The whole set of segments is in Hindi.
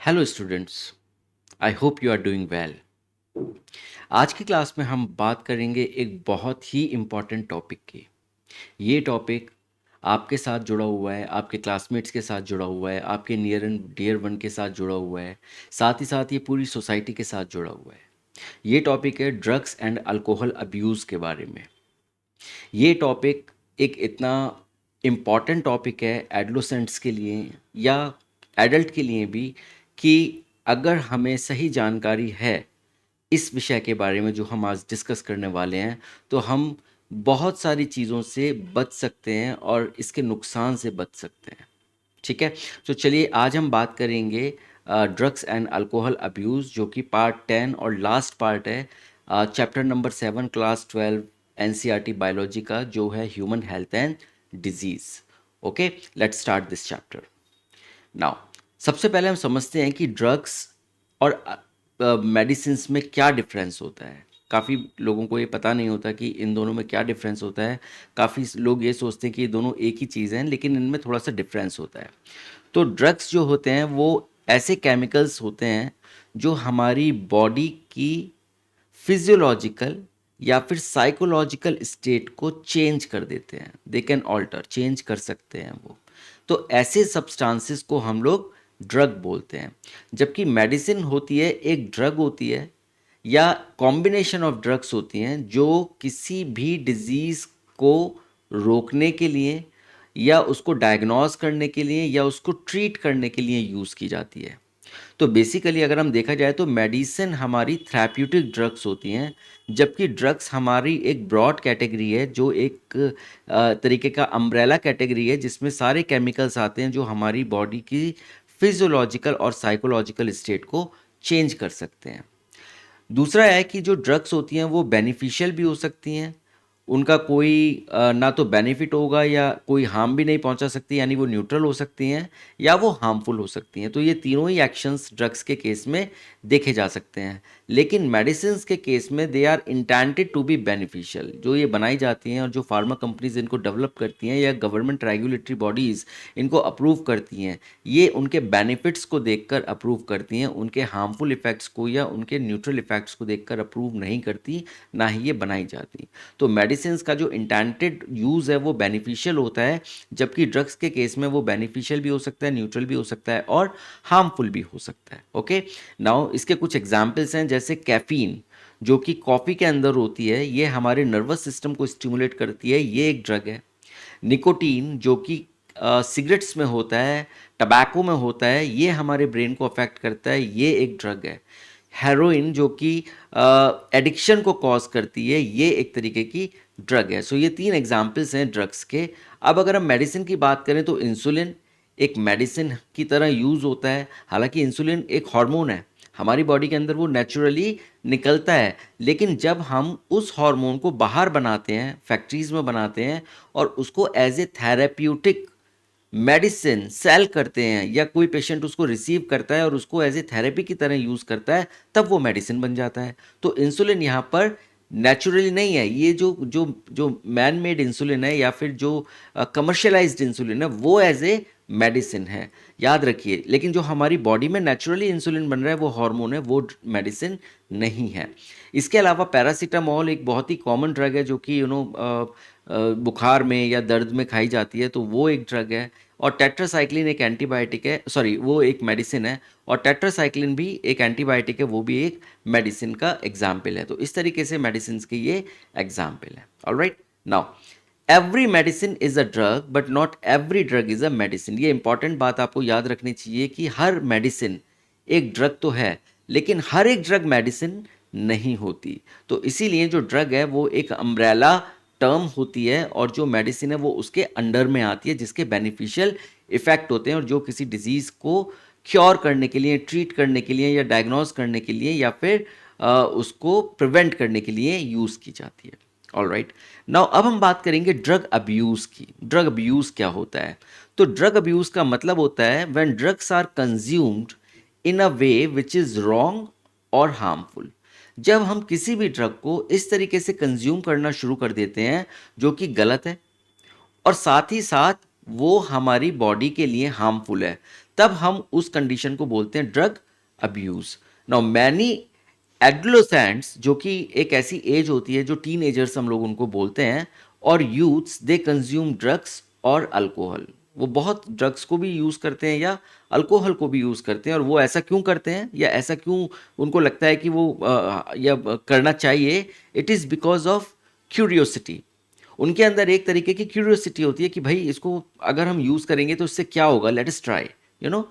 Hello students, I hope you are doing well. आज की क्लास में हम बात करेंगे एक बहुत ही इम्पॉर्टेंट टॉपिक की। ये टॉपिक आपके साथ जुड़ा हुआ है, आपके क्लासमेट्स के साथ जुड़ा हुआ है, आपके नियर एंड डियर वन के साथ जुड़ा हुआ है, साथ ही साथ ये पूरी सोसाइटी के साथ जुड़ा हुआ है। ये टॉपिक है ड्रग्स एंड अल्कोहल अब्यूज़ के बारे में। ये टॉपिक एक इतना इम्पॉर्टेंट टॉपिक है एडोलेसेंट्स के लिए या एडल्ट के लिए भी, कि अगर हमें सही जानकारी है इस विषय के बारे में जो हम आज डिस्कस करने वाले हैं, तो हम बहुत सारी चीज़ों से बच सकते हैं और इसके नुकसान से बच सकते हैं। ठीक है, तो चलिए आज हम बात करेंगे ड्रग्स एंड अल्कोहल अब्यूज़, जो कि पार्ट 10 और लास्ट पार्ट है chapter number 7 class 12 NCERT biology का, जो है human health and disease. Okay, let's start this chapter now. सबसे पहले हम समझते हैं कि ड्रग्स और मेडिसिन्स में क्या डिफरेंस होता है। काफ़ी लोगों को ये पता नहीं होता कि इन दोनों में क्या डिफरेंस होता है। काफ़ी लोग ये सोचते हैं कि ये दोनों एक ही चीज़ हैं, लेकिन इनमें थोड़ा सा डिफरेंस होता है। तो ड्रग्स जो होते हैं वो ऐसे केमिकल्स होते हैं जो हमारी बॉडी की फिजियोलॉजिकल या फिर साइकोलॉजिकल स्टेट को चेंज कर देते हैं। दे कैन ऑल्टर, चेंज कर सकते हैं वो। तो ऐसे सब्सटेंसेस को हम लोग ड्रग बोलते हैं। जबकि मेडिसिन होती है, एक ड्रग होती है या कॉम्बिनेशन ऑफ ड्रग्स होती हैं जो किसी भी डिजीज़ को रोकने के लिए या उसको डायग्नोज करने के लिए या उसको ट्रीट करने के लिए यूज़ की जाती है। तो बेसिकली अगर हम देखा जाए तो मेडिसिन हमारी थेराप्यूटिक ड्रग्स होती हैं, जबकि ड्रग्स हमारी एक ब्रॉड कैटेगरी है, जो एक तरीके का अम्ब्रेला कैटेगरी है, जिसमें सारे केमिकल्स आते हैं जो हमारी बॉडी की फिजियोलॉजिकल और साइकोलॉजिकल स्टेट को चेंज कर सकते हैं। दूसरा है कि जो ड्रग्स होती हैं वो बेनिफिशियल भी हो सकती हैं। उनका कोई ना तो बेनिफिट होगा या कोई हार्म भी नहीं पहुंचा सकती, यानी वो न्यूट्रल हो सकती हैं या वो हार्मफुल हो सकती हैं। तो ये तीनों ही एक्शंस ड्रग्स के केस में देखे जा सकते हैं। लेकिन मेडिसिन्स के केस में they are intended to be beneficial. जो ये बनाई जाती हैं और जो फार्मा कंपनीज इनको डेवलप करती हैं या गवर्नमेंट रेगुलेटरी बॉडीज़ इनको अप्रूव करती हैं, ये उनके बेनिफिट्स को देखकर अप्रूव करती हैं, उनके हार्मफुल इफ़ेक्ट्स को या उनके न्यूट्रल इफ़ेक्ट्स को देखकर अप्रूव नहीं करती, ना ही ये बनाई जाती। तो मेडिसिन्स का जो इंटेंडेड यूज़ है वो बेनिफिशियल होता है, जबकि ड्रग्स के केस में वो बेनिफिशियल भी हो सकता है, न्यूट्रल भी हो सकता है और हार्मफुल भी हो सकता है। ओके, नाउ इसके कुछ एग्जांपल्स हैं, जैसे कैफीन जो कि कॉफ़ी के अंदर होती है, ये हमारे नर्वस सिस्टम को स्टिमुलेट करती है, ये एक ड्रग है। निकोटीन जो कि सिगरेट्स में होता है, टबैको में होता है, ये हमारे ब्रेन को अफेक्ट करता है, ये एक ड्रग है। हेरोइन जो कि एडिक्शन को कॉज करती है, ये एक तरीके की ड्रग है। सो ये तीन एग्जाम्पल्स हैं ड्रग्स के। अब अगर हम मेडिसिन की बात करें तो इंसुलिन एक मेडिसिन की तरह यूज़ होता है। हालांकि इंसुलिन एक हार्मोन है, हमारी बॉडी के अंदर वो नेचुरली निकलता है, लेकिन जब हम उस हार्मोन को बाहर बनाते हैं, फैक्ट्रीज में बनाते हैं और उसको as a therapeutic medicine sell करते हैं या कोई पेशेंट उसको रिसीव करता है और उसको एज ए थेरेपी की तरह यूज़ करता है, तब वो मेडिसिन बन जाता है। तो इंसुलिन यहाँ पर नेचुरली नहीं है। ये जो जो जो मैन मेड इंसुलिन है या फिर जो कमर्शियलाइज्ड इंसुलिन है, वो एज ए मेडिसिन है, याद रखिए। लेकिन जो हमारी बॉडी में नेचुरली इंसुलिन बन रहा है, वो हार्मोन है, वो मेडिसिन नहीं है। इसके अलावा पैरासीटामोल एक बहुत ही कॉमन ड्रग है, जो कि बुखार में या दर्द में खाई जाती है, तो वो एक ड्रग है। और टेट्रासाइक्लिन एक एंटीबायोटिक है, सॉरी वो एक मेडिसिन है। और टेट्रासाइक्लिन भी एक एंटीबायोटिक है, वो भी एक मेडिसिन का एग्जाम्पल है। तो इस तरीके से मेडिसिन के ये एग्जाम्पल है। Alright, now every medicine is a drug but not every drug is a medicine. ये इंपॉर्टेंट बात आपको याद रखनी चाहिए कि हर मेडिसिन एक ड्रग तो है, लेकिन हर एक ड्रग मेडिसिन नहीं होती। तो इसीलिए जो ड्रग है वो एक अम्ब्रेला टर्म होती है और जो मेडिसिन है वो उसके अंडर में आती है, जिसके बेनिफिशियल इफेक्ट होते हैं और जो किसी डिजीज़ को क्योर करने के लिए, ट्रीट करने के लिए या डायग्नोज करने के लिए या फिर उसको प्रिवेंट करने के लिए यूज़ की जाती है। ऑल राइट, नाउ अब हम बात करेंगे ड्रग अब्यूज़ की। ड्रग अब्यूज़ क्या होता है? तो ड्रग अब्यूज़ का मतलब होता है when drugs are consumed in a way which is wrong और हार्मफुल। जब हम किसी भी ड्रग को इस तरीके से कंज्यूम करना शुरू कर देते हैं जो कि गलत है और साथ ही साथ वो हमारी बॉडी के लिए हार्मफुल है, तब हम उस कंडीशन को बोलते हैं drug abuse. Now many adolescents, जो कि एक ऐसी एज होती है जो टीन एजर्स हम लोग उनको बोलते हैं, और यूथ्स, दे कंज्यूम ड्रग्स और अल्कोहल। वो बहुत ड्रग्स को भी यूज़ करते हैं या अल्कोहल को भी यूज़ करते हैं। और वो ऐसा क्यों करते हैं या ऐसा क्यों उनको लगता है कि वो करना चाहिए? It is because of curiosity. उनके अंदर एक तरीके की क्यूरियोसिटी होती है कि भाई इसको अगर हम यूज़ करेंगे तो इससे क्या होगा, let us try, you know.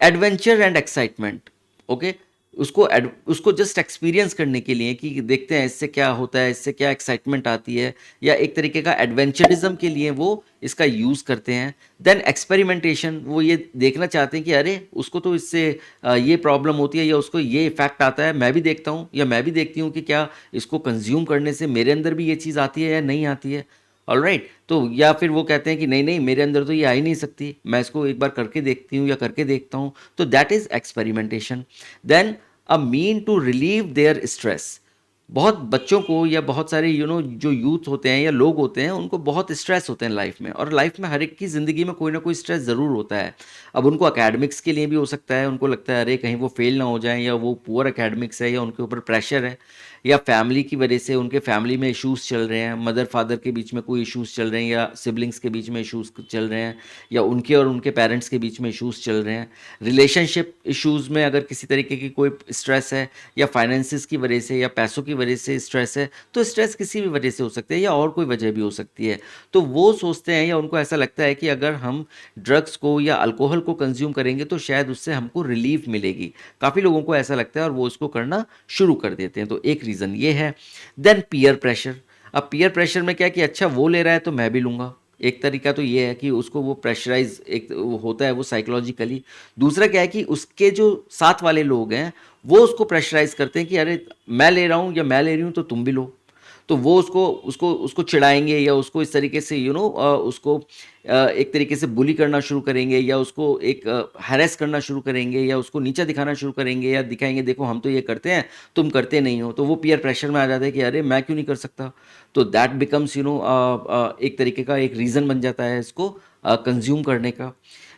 Adventure and excitement, okay. उसको जस्ट एक्सपीरियंस करने के लिए कि देखते हैं इससे क्या होता है, इससे क्या एक्साइटमेंट आती है, या एक तरीके का एडवेंचरिज्म के लिए वो इसका यूज़ करते हैं। देन एक्सपेरिमेंटेशन, वो ये देखना चाहते हैं कि अरे उसको तो इससे ये प्रॉब्लम होती है या उसको ये इफेक्ट आता है, मैं भी देखता हूँ या मैं भी देखती हूँ कि क्या इसको कंज्यूम करने से मेरे अंदर भी ये चीज़ आती है या नहीं आती है। ऑलराइट, तो या फिर वो कहते हैं कि नहीं नहीं मेरे अंदर तो ये आ ही नहीं सकती, मैं इसको एक बार करके देखती हूँ या करके देखता हूँ। तो that is experimentation. Then a mean to relieve their stress. बहुत बच्चों को या बहुत सारे जो यूथ होते हैं या लोग होते हैं, उनको बहुत स्ट्रेस होते हैं लाइफ में, और लाइफ में हर एक की ज़िंदगी में कोई ना कोई स्ट्रेस ज़रूर होता है। अब उनको एकेडमिक्स के लिए भी हो सकता है, उनको लगता है अरे कहीं वो फेल ना हो जाएं, या वो पुअर एकेडमिक्स है या उनके ऊपर प्रेशर है, या फैमिली की वजह से उनके फैमिली में इश्यूज़ चल रहे हैं, मदर फादर के बीच में कोई इश्यूज़ चल रहे हैं, या सिबलिंग्स के बीच में इश्यूज़ चल रहे हैं, या उनके और उनके पेरेंट्स के बीच में इश्यूज़ चल रहे हैं। रिलेशनशिप इश्यूज़ में अगर किसी तरीके की कोई स्ट्रेस है, या फाइनेंसिस की वजह से या पैसों की वजह से स्ट्रेस है, तो स्ट्रेस किसी भी वजह से हो सकती है या और कोई वजह भी हो सकती है। तो वो सोचते हैं या उनको ऐसा लगता है कि अगर हम ड्रग्स को या अल्कोहल को कंज्यूम करेंगे तो शायद उससे हमको रिलीफ मिलेगी। काफ़ी लोगों को ऐसा लगता है और वो इसको करना शुरू कर देते हैं। तो एक रीज़न ये है। Then peer pressure. अब पीयर प्रेशर में क्या कि अच्छा वो ले रहा है तो मैं भी लूँगा। एक तरीका तो ये है कि उसको वो प्रेशराइज एक वो होता है वो साइकोलॉजिकली। दूसरा क्या है कि उसके जो साथ वाले लोग हैं वो उसको प्रेशराइज करते हैं कि अरे मैं ले रहा हूँ या मैं ले रही हूँ तो तुम भी लो। तो वो उसको उसको उसको चिढ़ाएंगे या उसको इस तरीके से उसको एक तरीके से बुली करना शुरू करेंगे, या उसको एक हैरेस करना शुरू करेंगे, या उसको नीचा दिखाना शुरू करेंगे, या दिखाएंगे देखो हम तो ये करते हैं तुम करते नहीं हो। तो वो पीयर प्रेशर में आ जाता है कि अरे मैं क्यों नहीं कर सकता। तो दैट बिकम्स एक तरीके का एक रीज़न बन जाता है इसको कंज्यूम करने का।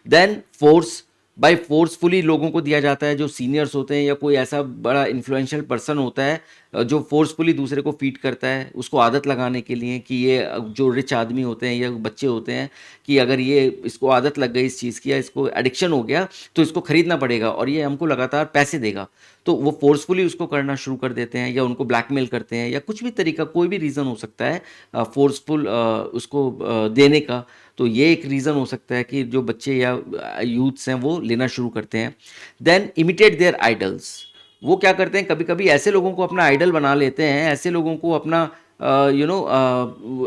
देन फोर्स, बाय फोर्सफुली लोगों को दिया जाता है, जो सीनियर्स होते हैं या कोई ऐसा बड़ा इन्फ्लुएंशियल पर्सन होता है जो फोर्सफुली दूसरे को फीड करता है उसको आदत लगाने के लिए कि ये जो रिच आदमी होते हैं या बच्चे होते हैं कि अगर ये इसको आदत लग गई इस चीज़ की या इसको एडिक्शन हो गया तो इसको खरीदना पड़ेगा और ये हमको लगातार पैसे देगा। तो वो फोर्सफुली उसको करना शुरू कर देते हैं या उनको ब्लैकमेल करते हैं या कुछ भी तरीका, कोई भी रीज़न हो सकता है फोर्सफुल उसको देने का। तो ये एक रीज़न हो सकता है कि जो बच्चे या यूथ्स हैं वो लेना शुरू करते हैं। Then imitate their idols. वो क्या करते हैं, कभी कभी ऐसे लोगों को अपना आइडल बना लेते हैं, ऐसे लोगों को अपना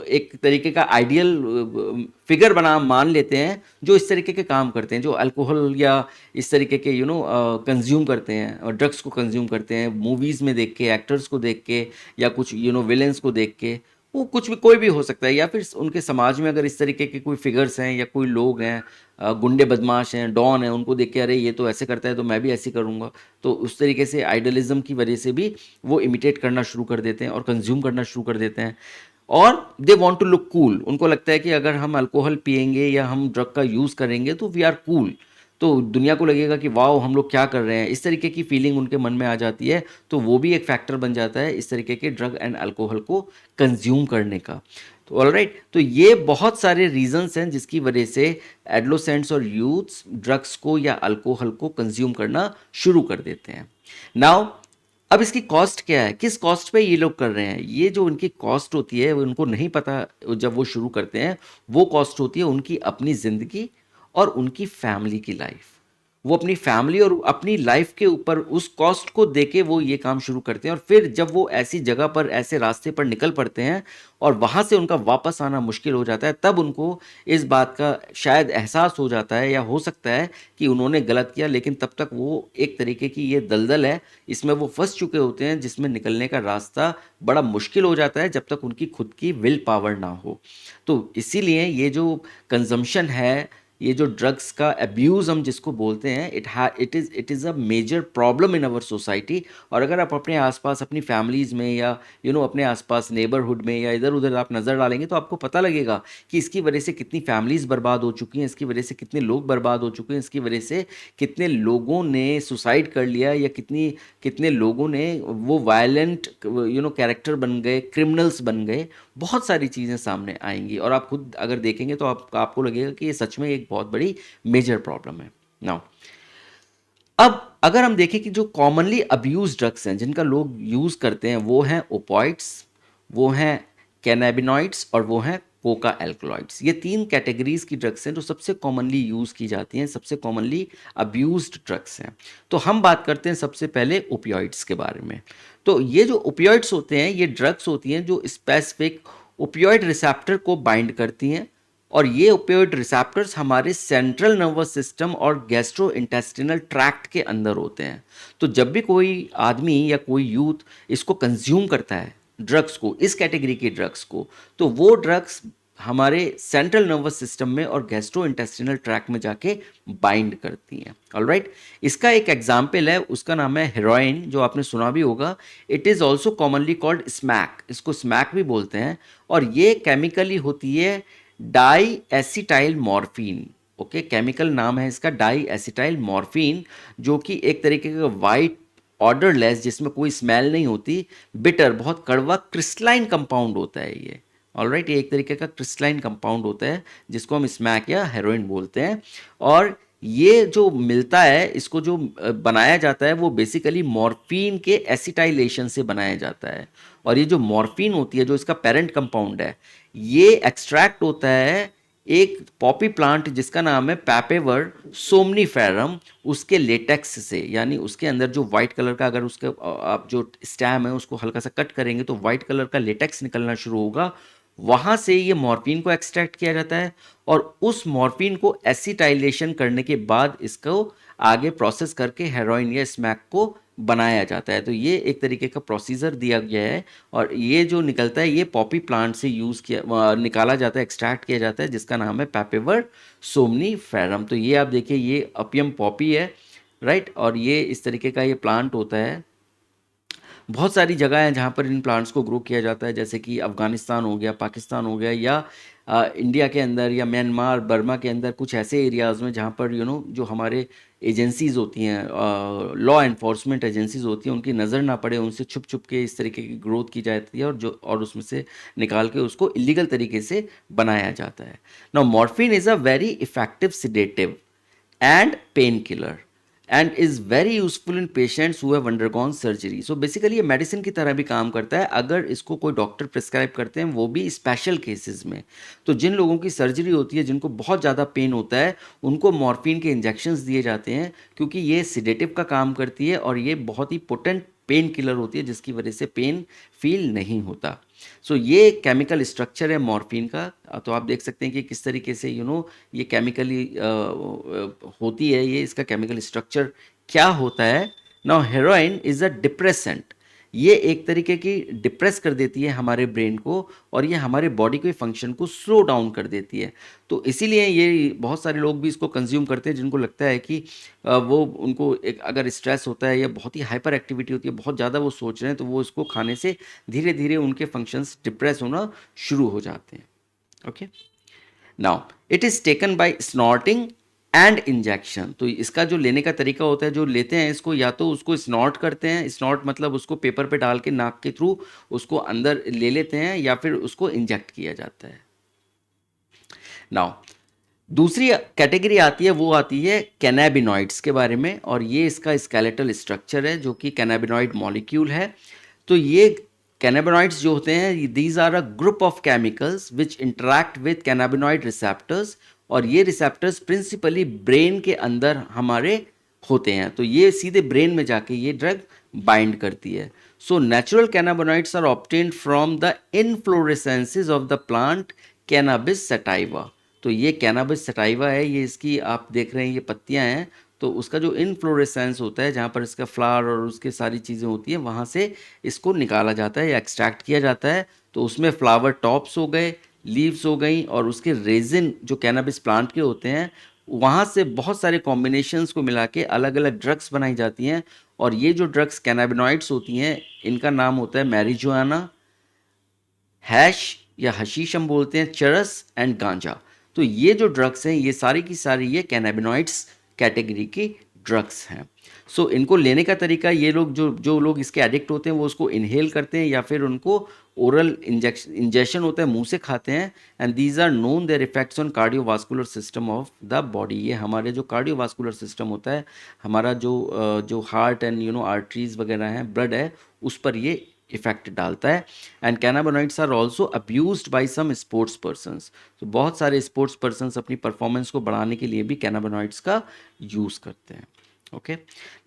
एक तरीके का आइडियल फिगर बना मान लेते हैं जो इस तरीके के काम करते हैं, जो अल्कोहल या इस तरीके के कंज्यूम करते हैं और ड्रग्स को कंज्यूम करते हैं मूवीज़ में देख के, एक्टर्स को देख के, या कुछ विलेंस को देख के। वो कुछ भी कोई भी हो सकता है, या फिर उनके समाज में अगर इस तरीके के कोई फिगर्स हैं या कोई लोग हैं, गुंडे बदमाश हैं, डॉन हैं, उनको देख के अरे ये तो ऐसे करता है तो मैं भी ऐसे करूँगा। तो उस तरीके से आइडलिज्म की वजह से भी वो इमिटेट करना शुरू कर देते हैं और कंज्यूम करना शुरू कर देते हैं। और they want to look cool. उनको लगता है कि अगर हम अल्कोहल पिएंगे या हम ड्रग का यूज़ करेंगे तो वी आर कूल, तो दुनिया को लगेगा कि वाओ हम लोग क्या कर रहे हैं, इस तरीके की फीलिंग उनके मन में आ जाती है। तो वो भी एक फैक्टर बन जाता है इस तरीके के ड्रग एंड अल्कोहल को कंज्यूम करने का। तो ऑलराइट, तो ये बहुत सारे रीजंस हैं जिसकी वजह से एडोलेसेंट्स और यूथ्स ड्रग्स को या अल्कोहल को कंज्यूम करना शुरू कर देते हैं। नाउ अब इसकी कॉस्ट क्या है, किस कॉस्ट पे ये लोग कर रहे हैं? ये जो उनकी कॉस्ट होती है वो उनको नहीं पता जब वो शुरू करते हैं। वो कॉस्ट होती है उनकी अपनी ज़िंदगी और उनकी फैमिली की लाइफ। वो अपनी फैमिली और अपनी लाइफ के ऊपर उस कॉस्ट को देके वो ये काम शुरू करते हैं, और फिर जब वो ऐसी जगह पर, ऐसे रास्ते पर निकल पड़ते हैं और वहाँ से उनका वापस आना मुश्किल हो जाता है, तब उनको इस बात का शायद एहसास हो जाता है, या हो सकता है कि उन्होंने गलत किया, लेकिन तब तक वो एक तरीके की ये दलदल है, इसमें वो फंस चुके होते हैं जिसमें निकलने का रास्ता बड़ा मुश्किल हो जाता है जब तक उनकी खुद की विल पावर ना हो। तो इसीलिए ये जो कंजम्पशन है ये जो ड्रग्स का अब्यूज़ हम जिसको बोलते हैं, it is a major problem in our society. और अगर आप अपने आसपास अपनी फैमिलीज़ में या अपने आसपास नेबरहुड में या इधर उधर आप नज़र डालेंगे तो आपको पता लगेगा कि इसकी वजह से कितनी फैमिलीज़ बर्बाद हो चुकी हैं, इसकी वजह से कितने लोग बर्बाद हो चुके हैं, इसकी वजह से कितने लोगों ने सुसाइड कर लिया, या कितने लोगों ने वो वायलेंट कैरेक्टर बन गए, क्रिमिनल्स बन गए। बहुत सारी चीज़ें सामने आएंगी और आप खुद अगर देखेंगे तो आपको लगेगा कि ये सच में एक बहुत बड़ी मेजर प्रॉब्लम है। नाउ अब अगर हम देखें कि जो कॉमनली अब्यूज ड्रग्स हैं जिनका लोग यूज़ करते हैं, वो हैं ओपॉइड्स, वो हैं कैनाबिनॉइड्स और वो हैं कोका एल्कलॉइड्स। ये 3 कैटेगरीज की ड्रग्स हैं जो सबसे कॉमनली यूज़ की जाती हैं, सबसे कॉमनली अब्यूज्ड ड्रग्स हैं। तो हम बात करते हैं सबसे पहले ओपियोइड्स के बारे में। तो ये जो ओपियोइड्स होते हैं, ये ड्रग्स होती हैं जो स्पेसिफिक ओपियोइड रिसेप्टर को बाइंड करती हैं, और ये ओपियोइड रिसेप्टर्स हमारे सेंट्रल नर्वस सिस्टम और गैस्ट्रो इंटेस्टिनल ट्रैक्ट के अंदर होते हैं। तो जब भी कोई आदमी या कोई यूथ इसको कंज्यूम करता है, ड्रग्स को, इस कैटेगरी के ड्रग्स को, तो वो ड्रग्स हमारे सेंट्रल नर्वस सिस्टम में और गैस्ट्रो इंटेस्टिनल ट्रैक्ट में जाके बाइंड करती हैं। ऑलराइट, इसका एक एग्जाम्पल है, उसका नाम है हेरोइन, जो आपने सुना भी होगा। It is also commonly called smack, इसको स्मैक भी बोलते हैं। और ये केमिकली होती है di acetyl morphine. Okay, chemical नाम है इसका डाई एसिटाइल मॉर्फिन, जो कि एक तरीके का वाइट ऑर्डरलेस, जिसमें कोई स्मेल नहीं होती, बिटर, बहुत कड़वा क्रिस्टलाइन कंपाउंड होता है ये। ऑलराइट, ये एक तरीके का क्रिस्टलाइन कंपाउंड होता है जिसको हम स्मैक या हेरोइन बोलते हैं। और ये जो मिलता है, इसको जो बनाया जाता है, वो बेसिकली मॉर्फिन के एसिटाइलेशन से बनाया जाता है। और ये जो मॉर्फिन होती है, जो इसका पेरेंट कंपाउंड है, ये एक्सट्रैक्ट होता है एक पॉपी प्लांट जिसका नाम है पैपेवर सोमनीफेरम, उसके लेटेक्स से। यानी उसके अंदर जो वाइट कलर का, अगर उसके आप जो स्टैम है उसको हल्का सा कट करेंगे तो वाइट कलर का लेटेक्स निकलना शुरू होगा। वहाँ से ये मॉर्फिन को एक्सट्रैक्ट किया जाता है, और उस मॉर्फिन को एसिटाइलेशन करने के बाद इसको आगे प्रोसेस करके हेरोइन या स्मैक को बनाया जाता है। तो ये एक तरीके का प्रोसीजर दिया गया है, और ये जो निकलता है ये पॉपी प्लांट से निकाला जाता है, एक्सट्रैक्ट किया जाता है, जिसका नाम है पैपेवर सोमनीफेरम। तो ये आप देखिए, ये अपियम पॉपी है, राइट, और ये इस तरीके का ये प्लांट होता है। बहुत सारी जगह हैं जहाँ पर इन प्लांट्स को ग्रो किया जाता है, जैसे कि अफ़गानिस्तान हो गया, पाकिस्तान हो गया, या इंडिया के अंदर, या म्यांमार, बर्मा के अंदर कुछ ऐसे एरियाज़ में जहाँ पर जो हमारे एजेंसीज़ होती हैं, लॉ एनफोर्समेंट एजेंसीज़ होती हैं, उनकी नज़र ना पड़े, उनसे छुप छुप के इस तरीके की ग्रोथ की जाती है, और उसमें से निकाल के उसको इलीगल तरीके से बनाया जाता है। Now morphine is a very effective sedative and painkiller and is very useful in patients who have undergone surgery. So basically ये मेडिसिन की तरह भी काम करता है, अगर इसको कोई डॉक्टर प्रिस्क्राइब करते हैं, वो भी स्पेशल केसेस में। तो जिन लोगों की सर्जरी होती है, जिनको बहुत ज़्यादा पेन होता है, उनको मॉर्फिन के इंजेक्शंस दिए जाते हैं, क्योंकि ये सिडेटिव का काम करती है और ये बहुत ही पोटेंट पेन किलर होती है, जिसकी वजह से पेन फील नहीं होता। सो ये केमिकल स्ट्रक्चर है मॉर्फिन का। तो आप देख सकते हैं कि किस तरीके से ये केमिकली होती है, ये इसका केमिकल स्ट्रक्चर क्या होता है। Now heroin is a depressant, ये एक तरीके की डिप्रेस कर देती है हमारे ब्रेन को, और ये हमारे बॉडी के फंक्शन को स्लो डाउन कर देती है। तो इसीलिए ये बहुत सारे लोग भी इसको कंज्यूम करते हैं, जिनको लगता है कि वो उनको एक अगर स्ट्रेस होता है या बहुत ही हाइपर एक्टिविटी होती है, बहुत ज़्यादा वो सोच रहे हैं, तो वो इसको खाने से धीरे धीरे उनके फंक्शंस डिप्रेस होना शुरू हो जाते हैं। Okay, now it is taken by snorting and injection. तो इसका जो लेने का तरीका होता है, जो लेते हैं इसको, या तो उसको स्नॉट करते हैं, स्नॉट मतलब उसको पेपर पे डाल के नाक के थ्रू उसको अंदर ले लेते हैं, या फिर उसको इंजेक्ट किया जाता है। नाउ दूसरी कैटेगरी आती है, वो आती है कैनाबिनॉइड्स के बारे में, और ये इसका स्केलेटल स्ट्रक्चर है, जो कि कैनाबिनॉइड मॉलिक्यूल है। तो ये कैनाबिनॉइड्स जो होते हैं, these are a group of chemicals which interact with cannabinoid receptors, और ये रिसेप्टर्स प्रिंसिपली ब्रेन के अंदर हमारे होते हैं। तो ये सीधे ब्रेन में जाके ये ड्रग बाइंड करती है। So natural cannabinoids are obtained from the inflorescences of the plant Cannabis sativa. तो ये कैनाबिस सटाइवा है, ये इसकी आप देख रहे हैं, ये पत्तियां हैं। तो उसका जो इनफ्लोरेसेंस होता है, जहाँ पर इसका फ्लावर और उसके सारी चीज़ें होती हैं, वहाँ से इसको निकाला जाता है या एक्सट्रैक्ट किया जाता है। तो उसमें फ्लावर टॉप्स हो गए, लीव्स हो गई, और उसके रेजिन जो कैनाबिस प्लांट के होते हैं, वहाँ से बहुत सारे कॉम्बिनेशंस को मिला के अलग अलग ड्रग्स बनाई जाती हैं। और ये जो ड्रग्स कैनाबिनॉइड्स होती हैं, इनका नाम होता है मैरिजुआना, हैश या हशीश हम बोलते हैं, चरस एंड गांजा। तो ये जो ड्रग्स हैं ये सारी की सारी ये कैनाबिनॉइड्स कैटेगरी की ड्रग्स हैं। सो इनको लेने का तरीका, ये लोग जो जो लोग इसके एडिक्ट होते हैं वो उसको इनहेल करते हैं या फिर उनको ओरल इंजेक्शन होता है, मुंह से खाते हैं। And these are known their effects on cardiovascular system of the body. ये हमारे जो कार्डियोवास्कुलर सिस्टम होता है, हमारा जो हार्ट एंड आर्टरीज वगैरह हैं, ब्लड है, उस पर ये इफेक्ट डालता है। And cannabinoids are also abused by some sports persons. तो बहुत सारे स्पोर्ट्स पर्सन्स अपनी परफॉर्मेंस को बढ़ाने के लिए भी कैनाबिनॉइड्स का यूज़ करते हैं। ओके,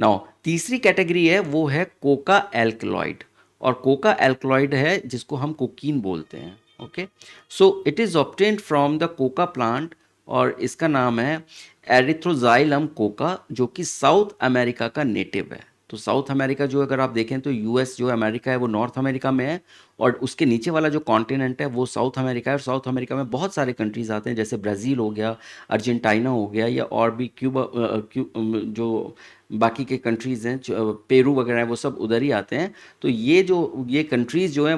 नाउ तीसरी कैटेगरी है वो है कोका एल्कलॉइड। और कोका एल्कलॉइड है जिसको हम कोकीन बोलते हैं। Okay, so it is obtained from the Coca plant और इसका नाम है एरिथ्रोजाइलम कोका, जो कि साउथ अमेरिका का नेटिव है। तो साउथ अमेरिका जो अगर आप देखें तो यूएस जो अमेरिका है वो नॉर्थ अमेरिका में है, और उसके नीचे वाला जो कॉन्टिनेंट है वो साउथ अमेरिका है। और साउथ अमेरिका में बहुत सारे कंट्रीज आते हैं, जैसे ब्राज़ील हो गया, अर्जेंटीना हो गया, या और भी जो बाकी के कंट्रीज़ हैं, पेरू वगैरह हैं, वो सब उधर ही आते हैं। तो ये कंट्रीज़ जो हैं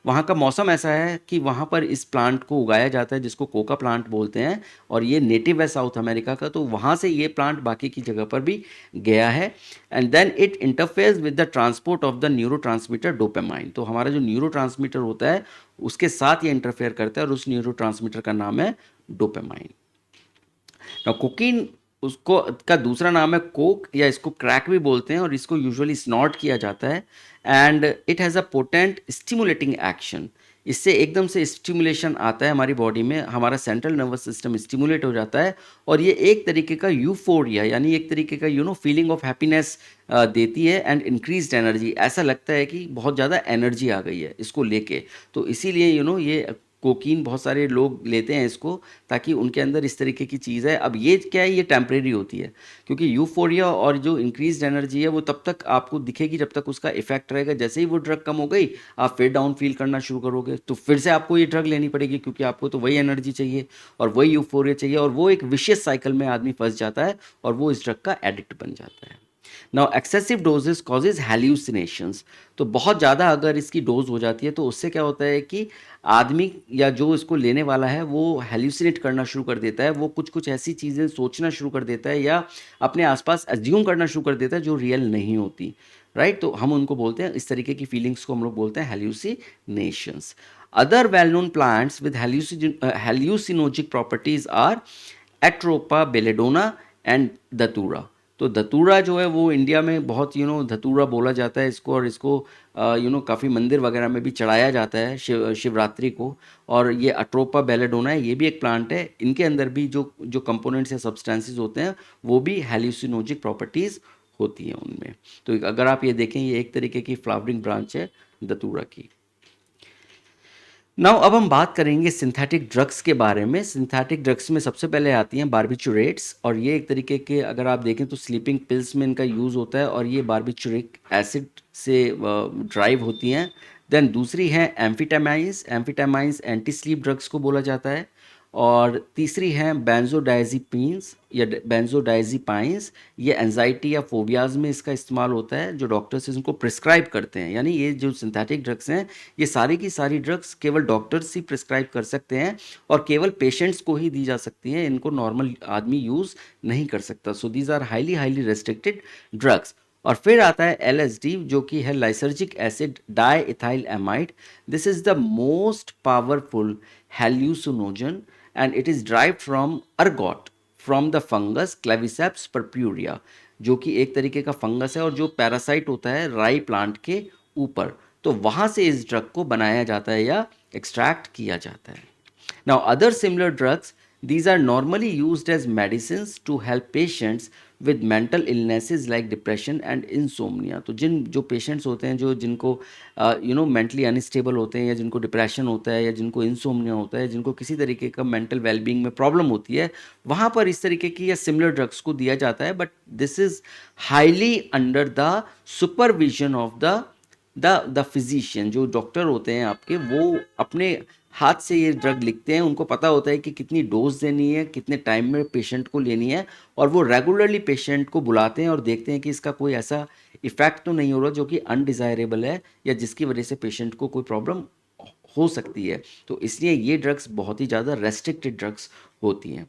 वहाँ का मौसम ऐसा है कि वहाँ पर इस प्लांट को उगाया जाता है जिसको कोका प्लांट बोलते हैं, और ये नेटिव है साउथ अमेरिका का। तो वहाँ से ये प्लांट बाकी की जगह पर भी गया है। And then it interferes with the transport of the neurotransmitter dopamine. तो हमारा जो न्यूरोट्रांसमीटर होता है उसके साथ ये इंटरफेयर करता है, और उस न्यूरोट्रांसमीटर का नाम है डोपामाइन। नाउ कोकीन, उसको का दूसरा नाम है कोक, या इसको क्रैक भी बोलते हैं, और इसको यूजुअली स्नॉट किया जाता है। And it has a potent stimulating action. इससे एकदम से स्टिमुलेशन आता है हमारी बॉडी में, हमारा सेंट्रल नर्वस सिस्टम स्टिमुलेट हो जाता है, और ये एक तरीके का यूफोरिया यानी एक तरीके का फीलिंग ऑफ हैप्पीनेस देती है। एंड इंक्रीज्ड एनर्जी, ऐसा लगता है कि बहुत ज़्यादा एनर्जी आ गई है इसको लेके। तो इसीलिए ये कोकीन बहुत सारे लोग लेते हैं इसको, ताकि उनके अंदर इस तरीके की चीज़ है। अब ये क्या है, ये टेम्परेरी होती है, क्योंकि यूफोरिया और जो इंक्रीज्ड एनर्जी है वो तब तक आपको दिखेगी जब तक उसका इफेक्ट रहेगा। जैसे ही वो ड्रग कम हो गई, आप फिर डाउन फील करना शुरू करोगे, तो फिर से आपको ये ड्रग लेनी पड़ेगी, क्योंकि आपको तो वही एनर्जी चाहिए और वही यूफोरिया चाहिए, और वो एक विशियस साइकिल में आदमी फंस जाता है और वो इस ड्रग का एडिक्ट बन जाता है। Now excessive doses causes hallucinations. तो बहुत ज़्यादा अगर इसकी डोज हो जाती है तो उससे क्या होता है कि आदमी या जो इसको लेने वाला है वो हेल्यूसिनेट करना शुरू कर देता है, वो कुछ कुछ ऐसी चीज़ें सोचना शुरू कर देता है या अपने आसपास एज्यूम करना शुरू कर देता है जो रियल नहीं होती। राइट, तो हम उनको बोलते हैं, इस तरीके की फीलिंग्स को हम लोग बोलते हैं hallucinations. Other well known plants with hallucinogenic properties are Atropa belladonna and datura. तो धतूरा जो है वो इंडिया में बहुत धतूरा बोला जाता है इसको, और इसको काफ़ी मंदिर वगैरह में भी चढ़ाया जाता है शिवरात्रि को। और ये अट्रोपा बेलेडोना है, ये भी एक प्लांट है। इनके अंदर भी जो जो कंपोनेंट्स या सब्सटेंसेस होते हैं वो भी हेल्यूसिनोजिक प्रॉपर्टीज़ होती हैं उनमें। तो अगर आप ये देखें, ये एक तरीके की फ्लावरिंग ब्रांच है धतूरा की। नाउ अब हम बात करेंगे सिंथेटिक ड्रग्स के बारे में। सिंथेटिक ड्रग्स में सबसे पहले आती हैं बार्बिचुरेट्स, और ये एक तरीके के, अगर आप देखें तो स्लीपिंग पिल्स में इनका यूज़ होता है, और ये बार्बिचुरिक एसिड से ड्राइव होती हैं। देन दूसरी है एम्फीटामाइंस। एम्फीटामाइंस एंटी स्लीप ड्रग्स को बोला जाता है। और तीसरी है बेंजोडाइजिपीन्स या बेंजोडाइजिपाइंस। ये एंजाइटी या फोबियाज में इसका इस्तेमाल होता है, जो डॉक्टर्स इनको प्रिस्क्राइब करते हैं। यानी ये जो सिंथेटिक ड्रग्स हैं, ये सारी की सारी ड्रग्स केवल डॉक्टर्स ही प्रिस्क्राइब कर सकते हैं, और केवल पेशेंट्स को ही दी जा सकती हैं, इनको नॉर्मल आदमी यूज़ नहीं कर सकता। So these are highly highly restricted drugs. और फिर आता है एलएसडी, जो कि है lysergic acid diethyl amide. This is the most powerful hallucinogen and it is derived from ergot from the fungus Claviceps purpurea, जो कि एक तरीके का फंगस है और जो पैरासाइट होता है राई प्लांट के ऊपर। तो वहाँ से इस ड्रग को बनाया जाता है या एक्सट्रैक्ट किया जाता है। Now, other similar drugs, these are normally used as medicines to help patients with mental illnesses like depression and insomnia। तो जो पेशेंट्स होते हैं, जिनको मेंटली अनस्टेबल होते हैं, या जिनको डिप्रेशन होता है, या जिनको इंसोमनिया होता है, जिनको किसी तरीके का मेंटल वेलबींग में प्रॉब्लम होती है, वहाँ पर इस तरीके की या सिमिलर ड्रग्स को दिया जाता है। But this is highly under the supervision of the the physician, जो डॉक्टर होते हैं आपके, वो अपने हाथ से ये ड्रग लिखते हैं। उनको पता होता है कि कितनी डोज देनी है, कितने टाइम में पेशेंट को लेनी है, और वो रेगुलरली पेशेंट को बुलाते हैं और देखते हैं कि इसका कोई ऐसा इफेक्ट तो नहीं हो रहा जो कि अनडिज़ायरेबल है या जिसकी वजह से पेशेंट को कोई प्रॉब्लम हो सकती है। तो इसलिए ये ड्रग्स बहुत ही ज़्यादा रेस्ट्रिक्टेड ड्रग्स होती हैं।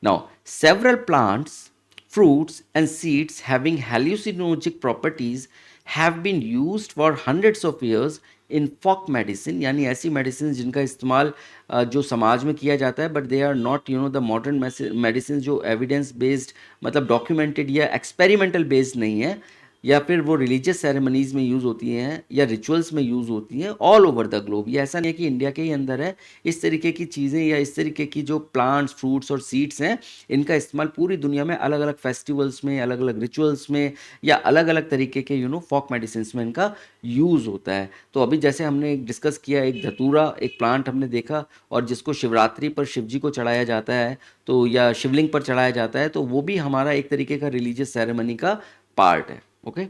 Now, several plants, fruits, and seeds having hallucinogenic properties have been used for hundreds of years in folk medicine, यानी ऐसी मेडिसिन जिनका इस्तेमाल जो समाज में किया जाता है, but they are not the modern medicine जो एविडेंस बेस्ड, मतलब डॉक्यूमेंटेड या एक्सपेरिमेंटल बेस्ड नहीं है, या फिर वो रिलीजियस सेरेमनीज में यूज़ होती हैं या रिचुअल्स में यूज़ होती हैं ऑल ओवर द ग्लोब। ये ऐसा नहीं है कि इंडिया के ही अंदर है। इस तरीके की चीज़ें या इस तरीके की जो प्लांट्स, फ्रूट्स और सीड्स हैं, इनका इस्तेमाल पूरी दुनिया में अलग अलग फेस्टिवल्स में, अलग अलग रिचुअल्स में, या अलग अलग तरीके के फॉक मेडिसिन में इनका यूज़ होता है। तो अभी जैसे हमने डिस्कस किया, एक धतूरा, एक प्लांट हमने देखा, और जिसको शिवरात्रि पर शिव जी को चढ़ाया जाता है, तो या शिवलिंग पर चढ़ाया जाता है, तो वो भी हमारा एक तरीके का रिलीजियस सेरेमनी का पार्ट है। Okay,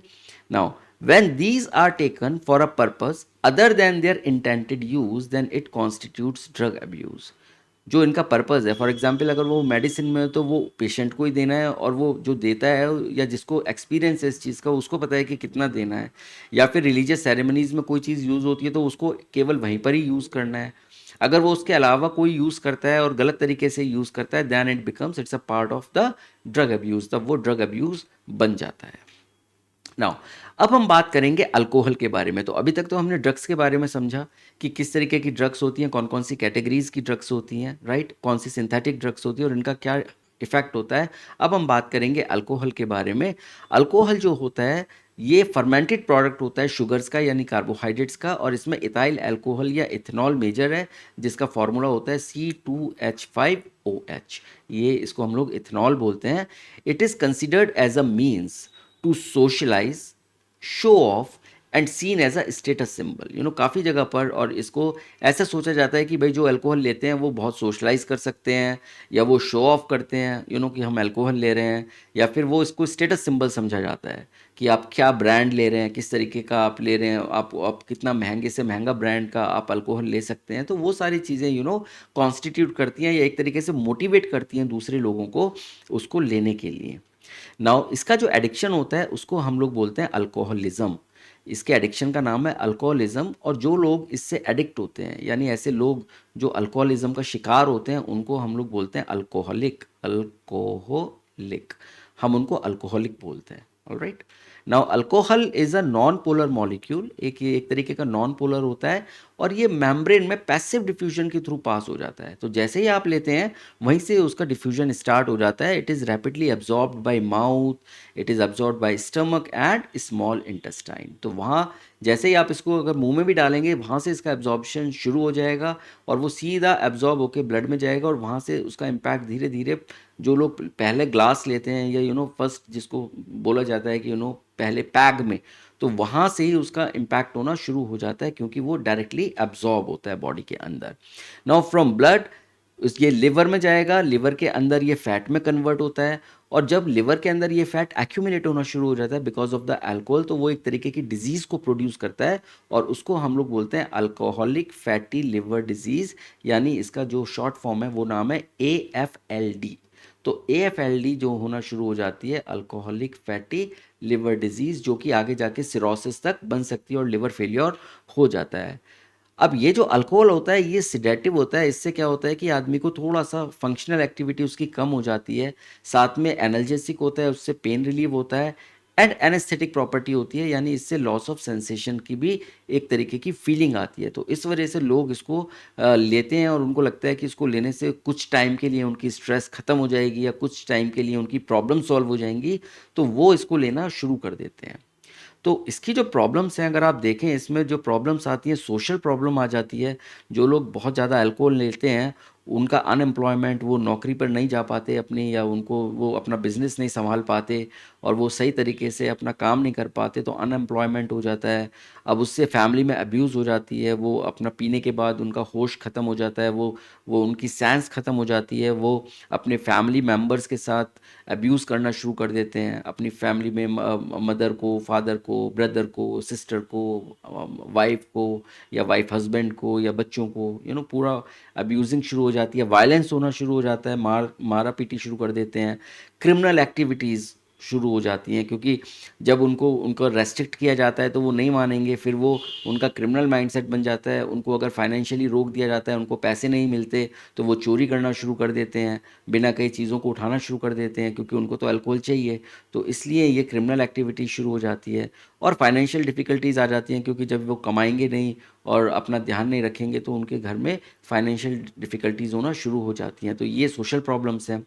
now when these are taken for a purpose other than their intended use, then it constitutes drug abuse। जो इनका पर्पज़ है, फॉर एग्जांपल अगर वो मेडिसिन में है तो वो पेशेंट को ही देना है, और वो जो देता है या जिसको एक्सपीरियंस है इस चीज़ का, उसको पता है कि कितना देना है। या फिर रिलीजियस सेरेमनीज़ में कोई चीज़ यूज़ होती है तो उसको केवल वहीं पर ही यूज़ करना है। अगर वो उसके अलावा कोई यूज़ करता है और गलत तरीके से यूज़ करता है, than it's a part of the drug abuse, तब वो ड्रग अब्यूज़ बन जाता है। नाउ, अब हम बात करेंगे अल्कोहल के बारे में। तो अभी तक तो हमने ड्रग्स के बारे में समझा कि किस तरीके की ड्रग्स होती हैं, कौन कौन सी कैटेगरीज की ड्रग्स होती हैं, राइट, कौन सी सिंथेटिक ड्रग्स होती है और इनका क्या इफेक्ट होता है। अब हम बात करेंगे अल्कोहल के बारे में। अल्कोहल जो होता है, ये फर्मेंटेड प्रोडक्ट होता है शुगर्स का, यानी कार्बोहाइड्रेट्स का, और इसमें इथाइल अल्कोहल या इथेनॉल मेजर है, जिसका फॉर्मूला होता है C2H5OH। ये इसको हम लोग इथेनॉल बोलते हैं। It is considered as a means to socialise, show off and seen as a status symbol. काफ़ी जगह पर, और इसको ऐसा सोचा जाता है कि भाई जो अल्कोहल लेते हैं वो बहुत सोशलाइज कर सकते हैं, या वो शो ऑफ करते हैं कि हम अल्कोहल ले रहे हैं, या फिर वो इसको स्टेटस सिंबल समझा जाता है कि आप क्या ब्रांड ले रहे हैं, किस तरीके का आप ले रहे हैं, आप कितना महंगे से महंगा ब्रांड का आप अल्कोहल ले सकते हैं। तो वो सारी चीज़ें कॉन्स्टिट्यूट करती हैं या एक तरीके से मोटिवेट करती हैं दूसरे लोगों को उसको लेने के लिए। नाउ, इसका जो एडिक्शन होता है उसको हम लोग बोलते हैं अल्कोहलिज्म। इसके एडिक्शन का नाम है अल्कोहलिज्म। और जो लोग इससे एडिक्ट होते हैं, यानी ऐसे लोग जो अल्कोहलिज्म का शिकार होते हैं, उनको हम लोग बोलते हैं अल्कोहलिक। अल्कोहलिक, हम उनको अल्कोहलिक बोलते हैं। Alright, now alcohol is a non polar molecule. एक तरीके का नॉन पोलर होता है, और ये मेम्ब्रेन में पैसिव डिफ्यूजन के थ्रू पास हो जाता है। तो जैसे ही आप लेते हैं वहीं से उसका डिफ्यूजन स्टार्ट हो जाता है। It is rapidly absorbed bye mouth, it is absorbed bye stomach and small intestine. तो वहाँ जैसे ही आप इसको अगर मुंह में भी डालेंगे, वहाँ से इसका एब्जॉर्प्शन शुरू हो जाएगा, और वो सीधा एब्जॉर्ब होकर ब्लड में जाएगा, और वहाँ से उसका इम्पैक्ट धीरे धीरे, जो लोग पहले ग्लास लेते हैं या फर्स्ट जिसको बोला जाता है कि पहले पैग में, तो वहाँ से ही उसका इम्पैक्ट होना शुरू हो जाता है, क्योंकि वो डायरेक्टली एब्जॉर्ब होता है बॉडी के अंदर। नाउ फ्रॉम ब्लड ये लिवर में जाएगा, लिवर के अंदर ये फैट में कन्वर्ट होता है, और जब लिवर के अंदर ये फैट एक्यूमुलेट होना शुरू हो जाता है बिकॉज ऑफ द अल्कोहल, तो वो एक तरीके की डिजीज़ को प्रोड्यूस करता है, और उसको हम लोग बोलते हैं अल्कोहलिक फैटी लिवर डिजीज़। यानी इसका जो शॉर्ट फॉर्म है वो नाम है AFLD। तो AFLD जो होना शुरू हो जाती है अल्कोहलिक फैटी लिवर डिजीज़, जो कि आगे जाके सिरोसिस तक बन सकती है और लिवर फेलियर हो जाता है। अब ये जो अल्कोहल होता है ये सिडेटिव होता है। इससे क्या होता है कि आदमी को थोड़ा सा फंक्शनल एक्टिविटी उसकी कम हो जाती है, साथ में एनाल्जेसिक होता है, उससे पेन रिलीव होता है, एंड एनेस्थेटिक प्रॉपर्टी होती है, यानी इससे लॉस ऑफ सेंसेशन की भी एक तरीके की फीलिंग आती है। तो इस वजह से लोग इसको लेते हैं, और उनको लगता है कि इसको लेने से कुछ टाइम के लिए उनकी स्ट्रेस ख़त्म हो जाएगी, या कुछ टाइम के लिए उनकी प्रॉब्लम सॉल्व हो जाएंगी, तो वो इसको लेना शुरू कर देते हैं। तो इसकी जो प्रॉब्लम्स हैं, अगर आप देखें, इसमें जो प्रॉब्लम्स आती हैं, सोशल प्रॉब्लम आ जाती है। जो लोग बहुत ज़्यादा अल्कोहल लेते हैं उनका अनएम्प्लॉयमेंट, वो नौकरी पर नहीं जा पाते अपनी, या उनको वो अपना बिजनेस नहीं संभाल पाते और वो सही तरीके से अपना काम नहीं कर पाते, तो अनएम्प्लॉयमेंट हो जाता है। अब उससे फैमिली में अब्यूज़ हो जाती है, वो अपना पीने के बाद उनका होश ख़त्म हो जाता है, वो उनकी सेंस ख़त्म हो जाती है, वो अपने फैमिली मेम्बर्स के साथ अब्यूज़ करना शुरू कर देते हैं, अपनी फैमिली में मदर को, फादर को, ब्रदर को, सिस्टर को, वाइफ को, या वाइफ हस्बैंड को, या बच्चों को, पूरा अब्यूजिंग शुरू हो जाती है, वायलेंस होना शुरू हो जाता है, मारा पीटी शुरू कर देते हैं, क्रिमिनल एक्टिविटीज़ शुरू हो जाती हैं, क्योंकि जब उनको रेस्ट्रिक्ट किया जाता है तो वो नहीं मानेंगे, फिर वो उनका क्रिमिनल माइंडसेट बन जाता है। उनको अगर फाइनेंशियली रोक दिया जाता है, उनको पैसे नहीं मिलते, तो वो चोरी करना शुरू कर देते हैं, बिना कई चीज़ों को उठाना शुरू कर देते हैं, क्योंकि उनको तो अल्कोहल चाहिए। तो इसलिए ये क्रिमिनल एक्टिविटी शुरू हो जाती है, और फाइनेंशियल डिफ़िकल्टीज़ आ जाती हैं, क्योंकि जब वो कमाएंगे नहीं और अपना ध्यान नहीं रखेंगे तो उनके घर में फाइनेंशियल डिफ़िकल्टीज़ होना शुरू हो जाती हैं। तो ये सोशल प्रॉब्लम्स हैं।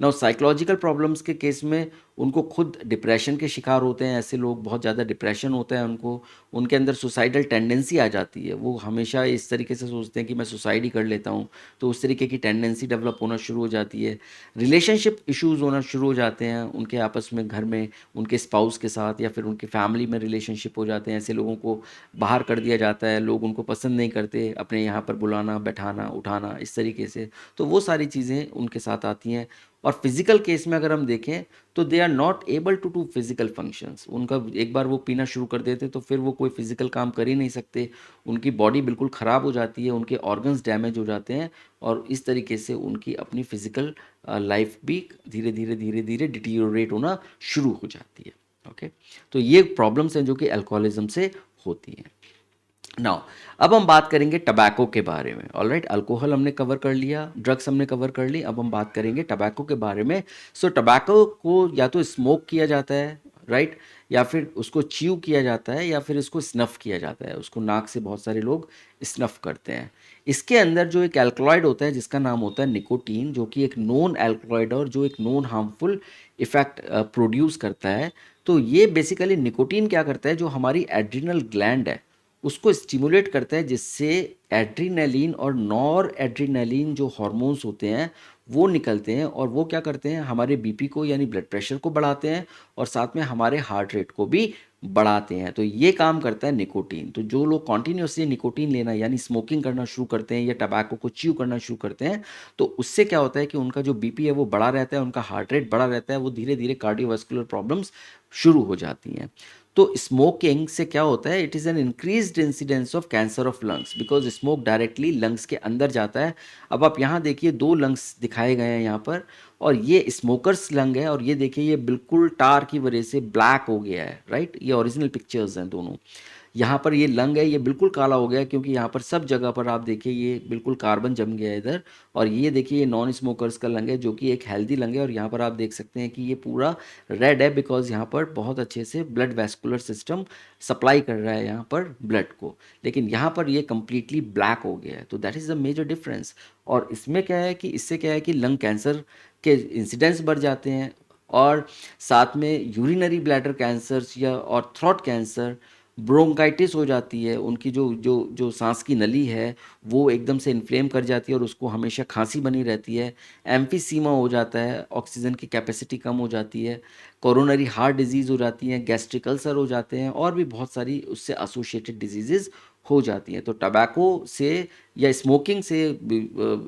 नाउ साइकोलॉजिकल प्रॉब्लम्स के केस में उनको खुद डिप्रेशन के शिकार होते हैं। ऐसे लोग, बहुत ज़्यादा डिप्रेशन होता है उनको, उनके अंदर सुसाइडल टेंडेंसी आ जाती है। वो हमेशा इस तरीके से सोचते हैं कि मैं सुसाइड ही कर लेता हूँ, तो उस तरीके की टेंडेंसी डेवलप होना शुरू हो जाती है। रिलेशनशिप इश्यूज़ होना शुरू हो जाते हैं उनके आपस में, घर में उनके स्पाउस के साथ, या फिर उनकी फैमिली में रिलेशनशिप हो जाते हैं। ऐसे लोगों को बाहर कर दिया जाता है, लोग उनको पसंद नहीं करते, अपने यहाँ पर बुलाना, बैठाना, उठाना, इस तरीके से। तो वो सारी चीज़ें उनके साथ आती हैं। और फिज़िकल केस में अगर हम देखें तो they are not able to do physical functions. उनका एक बार वो पीना शुरू कर देते तो फिर वो कोई फिज़िकल काम कर ही नहीं सकते। उनकी बॉडी बिल्कुल ख़राब हो जाती है, उनके ऑर्गन्स डैमेज हो जाते हैं, और इस तरीके से उनकी अपनी फिज़िकल लाइफ भी धीरे धीरे धीरे धीरे डिटीरियोरेट होना शुरू हो जाती है। ओके, तो ये प्रॉब्लम्स हैं जो कि अल्कोहलिज्म से होती हैं। नाउ अब हम बात करेंगे टबैको के बारे में। ऑलराइट, अल्कोहल हमने कवर कर लिया, ड्रग्स हमने कवर कर ली, अब हम बात करेंगे टबैको के बारे में। सो टबैको को या तो स्मोक किया जाता है, राइट, या फिर उसको च्यू किया जाता है, या फिर इसको स्नफ़ किया जाता है। उसको नाक से बहुत सारे लोग स्नफ़ करते हैं। इसके अंदर जो एक एल्कलॉइड होता है जिसका नाम होता है निकोटीन, जो कि एक नोन एल्कलॉइड और जो एक नोन हार्मफुल इफ़ेक्ट प्रोड्यूस करता है। तो ये बेसिकली निकोटीन क्या करता है, जो हमारी एड्रिनल ग्लैंड है उसको स्टिमुलेट करता है, जिससे एड्रीनलिन और नॉर एड्रीनलिन जो हार्मोन्स होते हैं वो निकलते हैं, और वो क्या करते हैं, हमारे बीपी को यानी ब्लड प्रेशर को बढ़ाते हैं, और साथ में हमारे हार्ट रेट को भी बढ़ाते हैं। तो ये काम करता है निकोटीन। तो जो लोग कॉन्टीन्यूसली निकोटीन लेना यानी स्मोकिंग करना शुरू करते हैं, या टबैको को च्यू करना शुरू करते हैं, तो उससे क्या होता है कि उनका जो बीपी है वो बढ़ा रहता है, उनका हार्ट रेट बढ़ा रहता है, वो धीरे धीरे कार्डियोवास्कुलर प्रॉब्लम्स शुरू हो जाती हैं। तो स्मोकिंग से क्या होता है, it is an increased incidence of cancer of lungs, because smoke directly lungs के अंदर जाता है। अब आप यहाँ देखिए, दो लंग्स दिखाए गए हैं यहाँ पर, और ये स्मोकर्स लंग है, और ये देखिए ये बिल्कुल टार की वजह से ब्लैक हो गया है, राइट। ये ओरिजिनल पिक्चर्स हैं दोनों। यहाँ पर ये लंग है, ये बिल्कुल काला हो गया है, क्योंकि यहाँ पर सब जगह पर आप देखिए ये बिल्कुल कार्बन जम गया है इधर। और ये देखिए ये नॉन स्मोकर्स का लंग है, जो कि एक हेल्दी लंग है, और यहाँ पर आप देख सकते हैं कि ये पूरा रेड है, बिकॉज यहाँ पर बहुत अच्छे से ब्लड वैस्कुलर सिस्टम सप्लाई कर रहा है यहाँ पर ब्लड को। लेकिन यहाँ पर ये कम्प्लीटली ब्लैक हो गया है, तो that is the major difference. और इसमें क्या है कि इससे क्या है कि लंग कैंसर के इंसिडेंट्स बढ़ जाते हैं, और साथ में यूरिनरी ब्लैडर कैंसर्स या और थ्रोट कैंसर, ब्रोंकाइटिस हो जाती है। उनकी जो जो जो सांस की नली है वो एकदम से इन्फ्लेम कर जाती है, और उसको हमेशा खांसी बनी रहती है। एम्फीसीमा हो जाता है, ऑक्सीजन की कैपेसिटी कम हो जाती है, कोरोनरी हार्ट डिजीज़ हो जाती हैं, गैस्ट्रिक अल्सर हो जाते हैं, और भी बहुत सारी उससे एसोसिएटेड डिजीज़ेज़ हो जाती हैं। तो टबैको से या स्मोकिंग से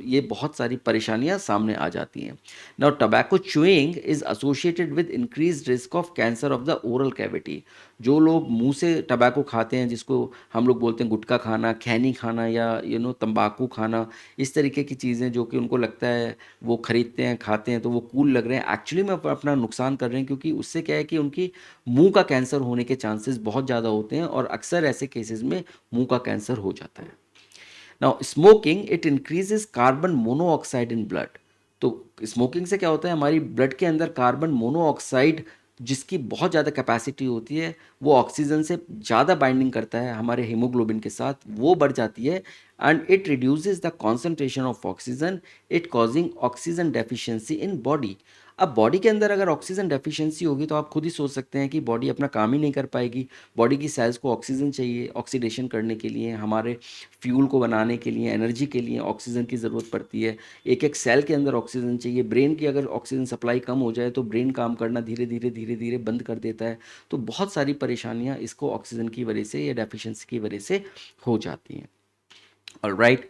ये बहुत सारी परेशानियां सामने आ जाती हैं। Now tobacco chewing is associated with increase risk of cancer of the oral cavity. जो लोग मुंह से टबैको खाते हैं, जिसको हम लोग बोलते हैं गुटखा खाना, खैनी खाना, या तंबाकू खाना, इस तरीके की चीज़ें जो कि उनको लगता है वो खरीदते हैं, खाते हैं, तो वो कूल लग रहे हैं, एक्चुअली में अपना नुकसान कर रहे हैं, क्योंकि उससे क्या है कि उनकी मुंह का कैंसर होने के चांसेस बहुत ज़्यादा होते हैं, और अक्सर ऐसे केसेस में मुंह का कैंसर हो जाता है। Now smoking it increases carbon monoxide in blood. तो स्मोकिंग से क्या होता है, हमारी ब्लड के अंदर कार्बन मोनोऑक्साइड, जिसकी बहुत ज़्यादा कैपेसिटी होती है, वो ऑक्सीजन से ज़्यादा बाइंडिंग करता है हमारे हीमोग्लोबिन के साथ, वो बढ़ जाती है, and it reduces the concentration of oxygen, it causing oxygen deficiency in body. अब बॉडी के अंदर अगर ऑक्सीजन डेफिशिएंसी होगी तो आप खुद ही सोच सकते हैं कि बॉडी अपना काम ही नहीं कर पाएगी। बॉडी की सेल्स को ऑक्सीजन चाहिए ऑक्सीडेशन करने के लिए, हमारे फ्यूल को बनाने के लिए, एनर्जी के लिए ऑक्सीजन की ज़रूरत पड़ती है। एक एक सेल के अंदर ऑक्सीजन चाहिए। ब्रेन की अगर ऑक्सीजन सप्लाई कम हो जाए तो ब्रेन काम करना धीरे धीरे बंद कर देता है। तो बहुत सारी परेशानियाँ इसको ऑक्सीजन की वजह से या डेफिशिएंसी की वजह से हो जाती हैं। ऑलराइट,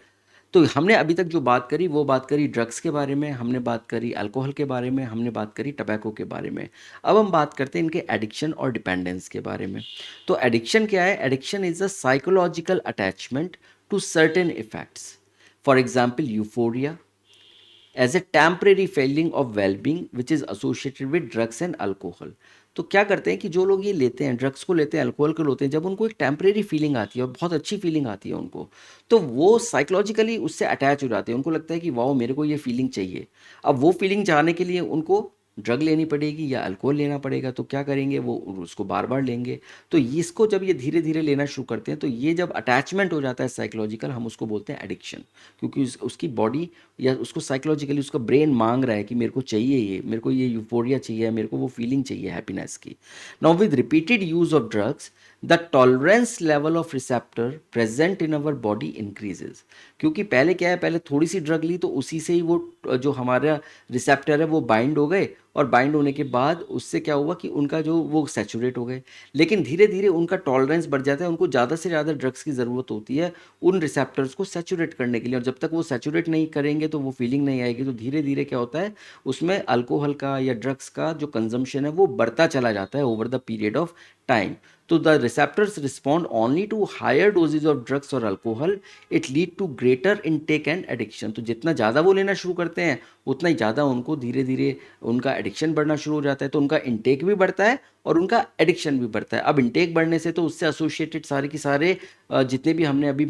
तो हमने अभी तक जो बात करी वो बात करी ड्रग्स के बारे में, हमने बात करी अल्कोहल के बारे में, हमने बात करी टबैको के बारे में। अब हम बात करते हैं इनके एडिक्शन और डिपेंडेंस के बारे में। तो एडिक्शन क्या है? Addiction is a psychological attachment to certain effects, for example euphoria, as a temporary feeling of wellbeing which is associated with drugs and alcohol. तो क्या करते हैं कि जो लोग ये लेते हैं, ड्रग्स को लेते हैं, अल्कोहल को लेते हैं, जब उनको एक टेम्परेरी फीलिंग आती है और बहुत अच्छी फीलिंग आती है उनको, तो वो साइकोलॉजिकली उससे अटैच हो जाते हैं। उनको लगता है कि वाओ मेरे को ये फीलिंग चाहिए। अब वो फीलिंग चाहने के लिए उनको ड्रग लेनी पड़ेगी या अल्कोहल लेना पड़ेगा। तो क्या करेंगे, वो उसको बार बार लेंगे। तो इसको जब ये धीरे धीरे लेना शुरू करते हैं तो ये जब अटैचमेंट हो जाता है साइकोलॉजिकल, हम उसको बोलते हैं एडिक्शन। क्योंकि उसकी बॉडी या उसको साइकोलॉजिकली उसका ब्रेन मांग रहा है कि मेरे को चाहिए ये, मेरे को ये यूफोरिया चाहिए, मेरे को वो फीलिंग चाहिए हैप्पीनेस की। Now with repeated use of drugs the tolerance level of receptor present in our body increases. क्योंकि पहले क्या है, पहले थोड़ी सी ड्रग ली तो उसी से ही वो जो हमारा रिसेप्टर है वो बाइंड हो गए, और बाइंड होने के बाद उससे क्या हुआ कि उनका जो वो सैचुरेट हो गए। लेकिन धीरे धीरे उनका टॉलरेंस बढ़ जाता है, उनको ज़्यादा से ज़्यादा ड्रग्स की ज़रूरत होती है उन रिसेप्टर्स को सैचुरेट करने के लिए। और जब तक वो सैचुरेट नहीं करेंगे तो वो फीलिंग नहीं आएगी। तो धीरे धीरे क्या होता है, उसमें अल्कोहल का या ड्रग्स का जो कंजम्पशन है वो बढ़ता चला जाता है over the period of time. तो the receptors respond only to higher doses of drugs और alcohol, it lead to greater intake and addiction. तो जितना ज़्यादा वो लेना शुरू करते हैं उतना ही ज़्यादा उनको धीरे धीरे उनका एडिक्शन बढ़ना शुरू हो जाता है। तो उनका इनटेक भी बढ़ता है और उनका एडिक्शन भी बढ़ता है। अब इनटेक बढ़ने से तो उससे एसोसिएटेड सारे के सारे जितने भी हमने अभी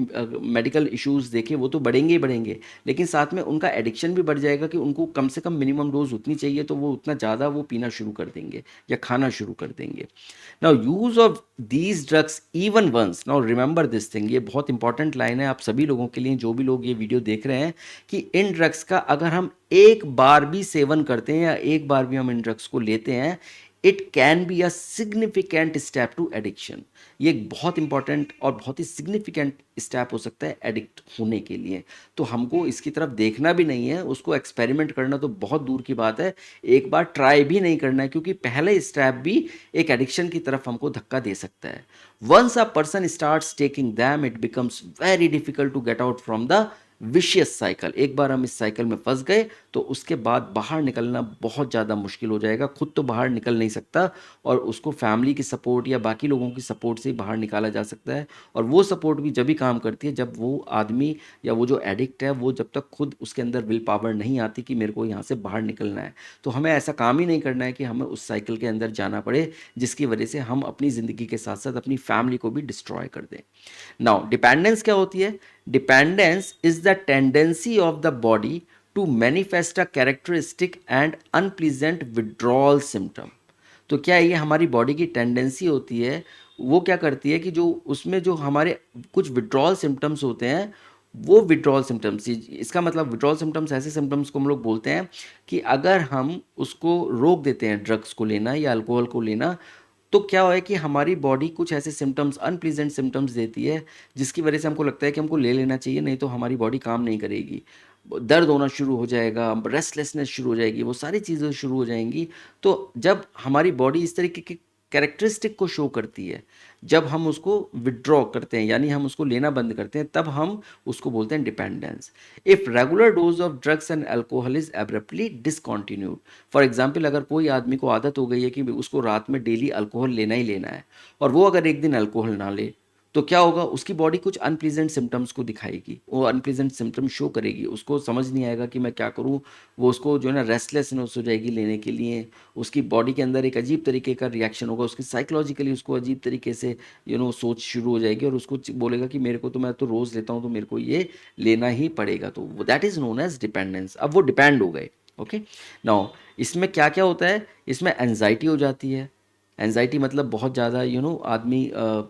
मेडिकल इश्यूज देखे वो तो बढ़ेंगे ही बढ़ेंगे, लेकिन साथ में उनका एडिक्शन भी बढ़ जाएगा कि उनको कम से कम मिनिमम डोज उतनी चाहिए, तो वो उतना ज़्यादा वो पीना शुरू कर देंगे या खाना शुरू कर देंगे। Now use of these drugs even once, now remember this thing, ये बहुत इंपॉर्टेंट लाइन है आप सभी लोगों के लिए, जो भी लोग ये वीडियो देख रहे हैं, कि इन ड्रग्स का अगर हम एक बार भी सेवन करते हैं या एक बार भी हम इन ड्रग्स को लेते हैं, it can be a significant step to addiction. ये एक बहुत इंपॉर्टेंट और बहुत ही सिग्निफिकेंट स्टेप हो सकता है एडिक्ट होने के लिए। तो हमको इसकी तरफ देखना भी नहीं है, उसको एक्सपेरिमेंट करना तो बहुत दूर की बात है, एक बार ट्राई भी नहीं करना है, क्योंकि पहले स्टेप भी एक एडिक्शन की तरफ हमको धक्का दे सकता है। Once a person starts taking them it becomes very difficult to get out from the vicious cycle. एक बार हम इस साइकिल में फंस गए तो उसके बाद बाहर निकलना बहुत ज़्यादा मुश्किल हो जाएगा। खुद तो बाहर निकल नहीं सकता और उसको फैमिली की सपोर्ट या बाकी लोगों की सपोर्ट से ही बाहर निकाला जा सकता है। और वो सपोर्ट भी जब भी काम करती है जब वो आदमी या वो जो एडिक्ट है वो जब तक खुद उसके अंदर विल पावर नहीं आती कि मेरे को यहाँ से बाहर निकलना है। तो हमें ऐसा काम ही नहीं करना है कि हमें उस साइकिल के अंदर जाना पड़े जिसकी वजह से हम अपनी ज़िंदगी के साथ साथ अपनी फैमिली को भी डिस्ट्रॉय कर दें। नाउ डिपेंडेंस क्या होती है? Dependence is the tendency of the body to manifest a characteristic and unpleasant withdrawal symptom. तो क्या ये हमारी बॉडी की टेंडेंसी होती है, वो क्या करती है कि जो उसमें जो हमारे कुछ विड्रॉल सिम्टम्स होते हैं, वो विड्रॉल सिम्टम्स, इसका मतलब विड्रॉल सिम्टम्स ऐसे सिम्टम्स को हम लोग बोलते हैं कि अगर हम उसको रोक देते हैं ड्रग्स को लेना या अल्कोहल को लेना, तो क्या है कि हमारी बॉडी कुछ ऐसे सिम्टम्स अनप्लीजेंट सिम्टम्स देती है जिसकी वजह से हमको लगता है कि हमको ले लेना चाहिए, नहीं तो हमारी बॉडी काम नहीं करेगी। दर्द होना शुरू हो जाएगा, रेस्टलेसनेस शुरू हो जाएगी, वो सारी चीज़ें शुरू हो जाएंगी। तो जब हमारी बॉडी इस तरीके की कैरेक्टरिस्टिक को शो करती है, जब हम उसको विड्रॉ करते हैं यानी हम उसको लेना बंद करते हैं, तब हम उसको बोलते हैं dependence. If regular dose of drugs and alcohol is abruptly discontinued, for example अगर कोई आदमी को आदत हो गई है कि उसको रात में डेली अल्कोहल लेना ही लेना है, और वो अगर एक दिन अल्कोहल ना ले, तो क्या होगा, उसकी बॉडी कुछ अनप्लीजेंट सिम्टम्स को दिखाएगी, वो अनप्लीजेंट सिम्टम्स शो करेगी, उसको समझ नहीं आएगा कि मैं क्या करूँ। वो उसको जो है ना रेस्टलेसनेस हो जाएगी लेने के लिए, उसकी बॉडी के अंदर एक अजीब तरीके का रिएक्शन होगा, उसकी साइकोलॉजिकली उसको अजीब तरीके से सोच शुरू हो जाएगी, और उसको बोलेगा कि मेरे को तो, मैं तो रोज़ लेता हूँ तो मेरे को ये लेना ही पड़ेगा। तो that is known as dependence. अब वो डिपेंड हो गए। ओके, नाउ इसमें क्या क्या होता है, इसमें एनजाइटी हो जाती है। एनजाइटी मतलब बहुत ज़्यादा आदमी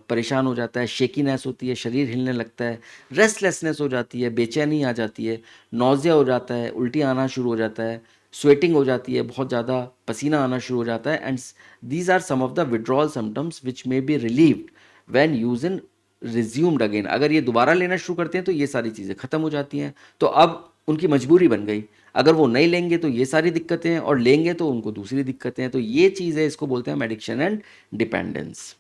परेशान हो जाता है, शेकीनेस होती है, शरीर हिलने लगता है, रेस्टलेसनेस हो जाती है, बेचैनी आ जाती है, नौजिया हो जाता है, उल्टी आना शुरू हो जाता है, स्वेटिंग हो जाती है, बहुत ज़्यादा पसीना आना शुरू हो जाता है, and these are some of the withdrawal symptoms which may be relieved when use in resumed again. अगर ये दोबारा लेना शुरू करते हैं तो ये सारी चीज़ें खत्म हो जाती हैं, तो अब उनकी मजबूरी बन गई। अगर वो नहीं लेंगे तो ये सारी दिक्कतें हैं, और लेंगे तो उनको दूसरी दिक्कतें हैं। तो ये चीज़ है, इसको बोलते हैं addiction and dependence.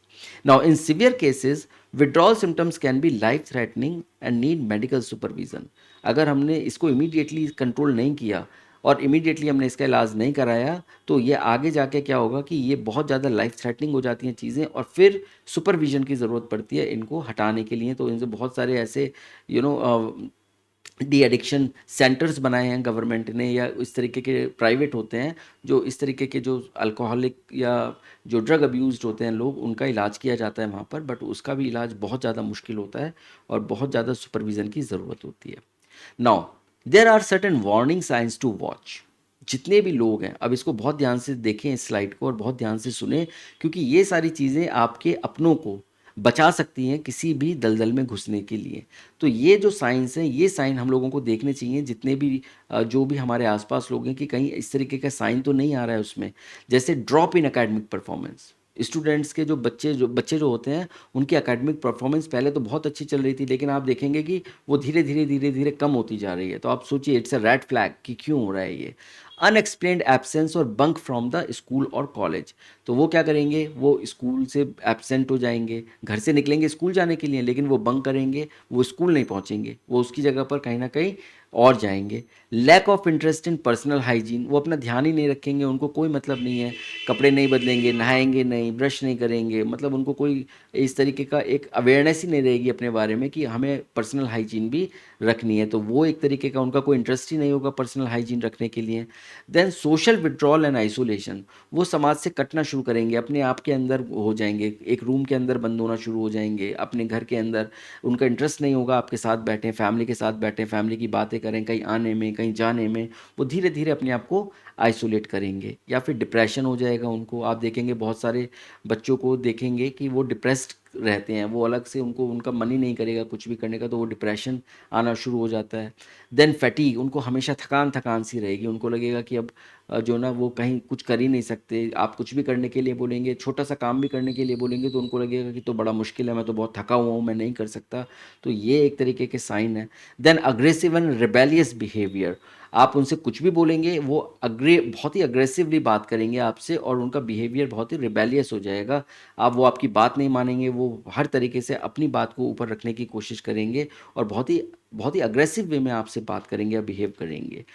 Now in severe cases withdrawal symptoms can be life threatening and need medical supervision. अगर हमने इसको इमीडिएटली कंट्रोल नहीं किया और इमीडिएटली हमने इसका इलाज नहीं कराया, तो ये आगे जाके क्या होगा कि ये बहुत ज़्यादा लाइफ थ्रेटनिंग हो जाती हैं चीज़ें, और फिर सुपरविजन की ज़रूरत पड़ती है इनको हटाने के लिए। तो इनसे बहुत सारे ऐसे डी एडिक्शन सेंटर्स बनाए हैं गवर्नमेंट ने, या इस तरीके के प्राइवेट होते हैं जो इस तरीके के जो अल्कोहलिक या जो ड्रग अब्यूज्ड होते हैं लोग, उनका इलाज किया जाता है वहाँ पर। बट उसका भी इलाज बहुत ज़्यादा मुश्किल होता है और बहुत ज़्यादा सुपरविज़न की ज़रूरत होती है। Now there are certain warning signs to watch. जितने भी लोग हैं, अब इसको बहुत ध्यान से देखें इस स्लाइड को, और बहुत ध्यान से सुने, क्योंकि ये सारी चीज़ें आपके अपनों को बचा सकती हैं किसी भी दलदल में घुसने के लिए। तो ये जो साइंस हैं, ये साइन हम लोगों को देखने चाहिए, जितने भी जो भी हमारे आसपास लोग हैं, कि कहीं इस तरीके का साइन तो नहीं आ रहा है उसमें। जैसे drop in academic performance, students के जो बच्चे जो होते हैं, उनकी एकेडमिक परफॉर्मेंस पहले तो बहुत अच्छी चल रही थी, लेकिन आप देखेंगे कि वो धीरे धीरे धीरे धीरे कम होती जा रही है। तो आप सोचिए, इट्स अ रेड फ्लैग कि क्यों हो रहा है ये। अनएक्सप्लेन्ड एब्सेंस और बंक फ्रॉम द स्कूल और कॉलेज। तो वो क्या करेंगे, वो स्कूल से एब्सेंट हो जाएंगे, घर से निकलेंगे स्कूल जाने के लिए, लेकिन वो बंक करेंगे, वो स्कूल नहीं पहुंचेंगे, वो उसकी जगह पर कहीं ना कहीं और जाएंगे। Lack of interest in personal hygiene, वो अपना ध्यान ही नहीं रखेंगे, उनको कोई मतलब नहीं है, कपड़े नहीं बदलेंगे, नहाएंगे नहीं, ब्रश नहीं करेंगे, मतलब उनको कोई इस तरीके का एक अवेयरनेस ही नहीं रहेगी अपने बारे में कि हमें पर्सनल हाइजीन भी रखनी है। तो वो एक तरीके का उनका कोई इंटरेस्ट ही नहीं होगा पर्सनल हाइजीन रखने के लिए। Then social withdrawal and isolation, वो समाज से कटना शुरू करेंगे, अपने आप के अंदर हो जाएंगे, एक रूम के अंदर बंद होना शुरू हो जाएंगे, अपने घर के अंदर उनका इंटरेस्ट नहीं होगा आपके साथ बैठें, फैमिली के साथ बैठें, फैमिली की बातें करें, कहीं आने में कहीं जाने में। वो धीरे धीरे अपने आप को आइसोलेट करेंगे, या फिर डिप्रेशन हो जाएगा उनको। आप देखेंगे बहुत सारे बच्चों को देखेंगे कि वो डिप्रेस्ड रहते हैं, वो अलग से उनको उनका मन ही नहीं करेगा कुछ भी करने का, तो वो डिप्रेशन आना शुरू हो जाता है। देन फैटीग, उनको हमेशा थकान थकान सी रहेगी, उनको लगेगा कि अब जो ना वो कहीं कुछ कर ही नहीं सकते। आप कुछ भी करने के लिए बोलेंगे, छोटा सा काम भी करने के लिए बोलेंगे, तो उनको लगेगा कि तो बड़ा मुश्किल है, मैं तो बहुत थका हुआ हूँ, मैं नहीं कर सकता। तो ये एक तरीके के साइन है। Then aggressive and rebellious behaviour, आप उनसे कुछ भी बोलेंगे, वो बहुत ही अग्रेसिवली बात करेंगे आपसे, और उनका बिहेवियर बहुत ही रिबेलियस हो जाएगा। वो आपकी बात नहीं मानेंगे, वो हर तरीके से अपनी बात को ऊपर रखने की कोशिश करेंगे, और बहुत ही अग्रेसिव वे में आपसे बात करेंगे या बिहेव करेंगे।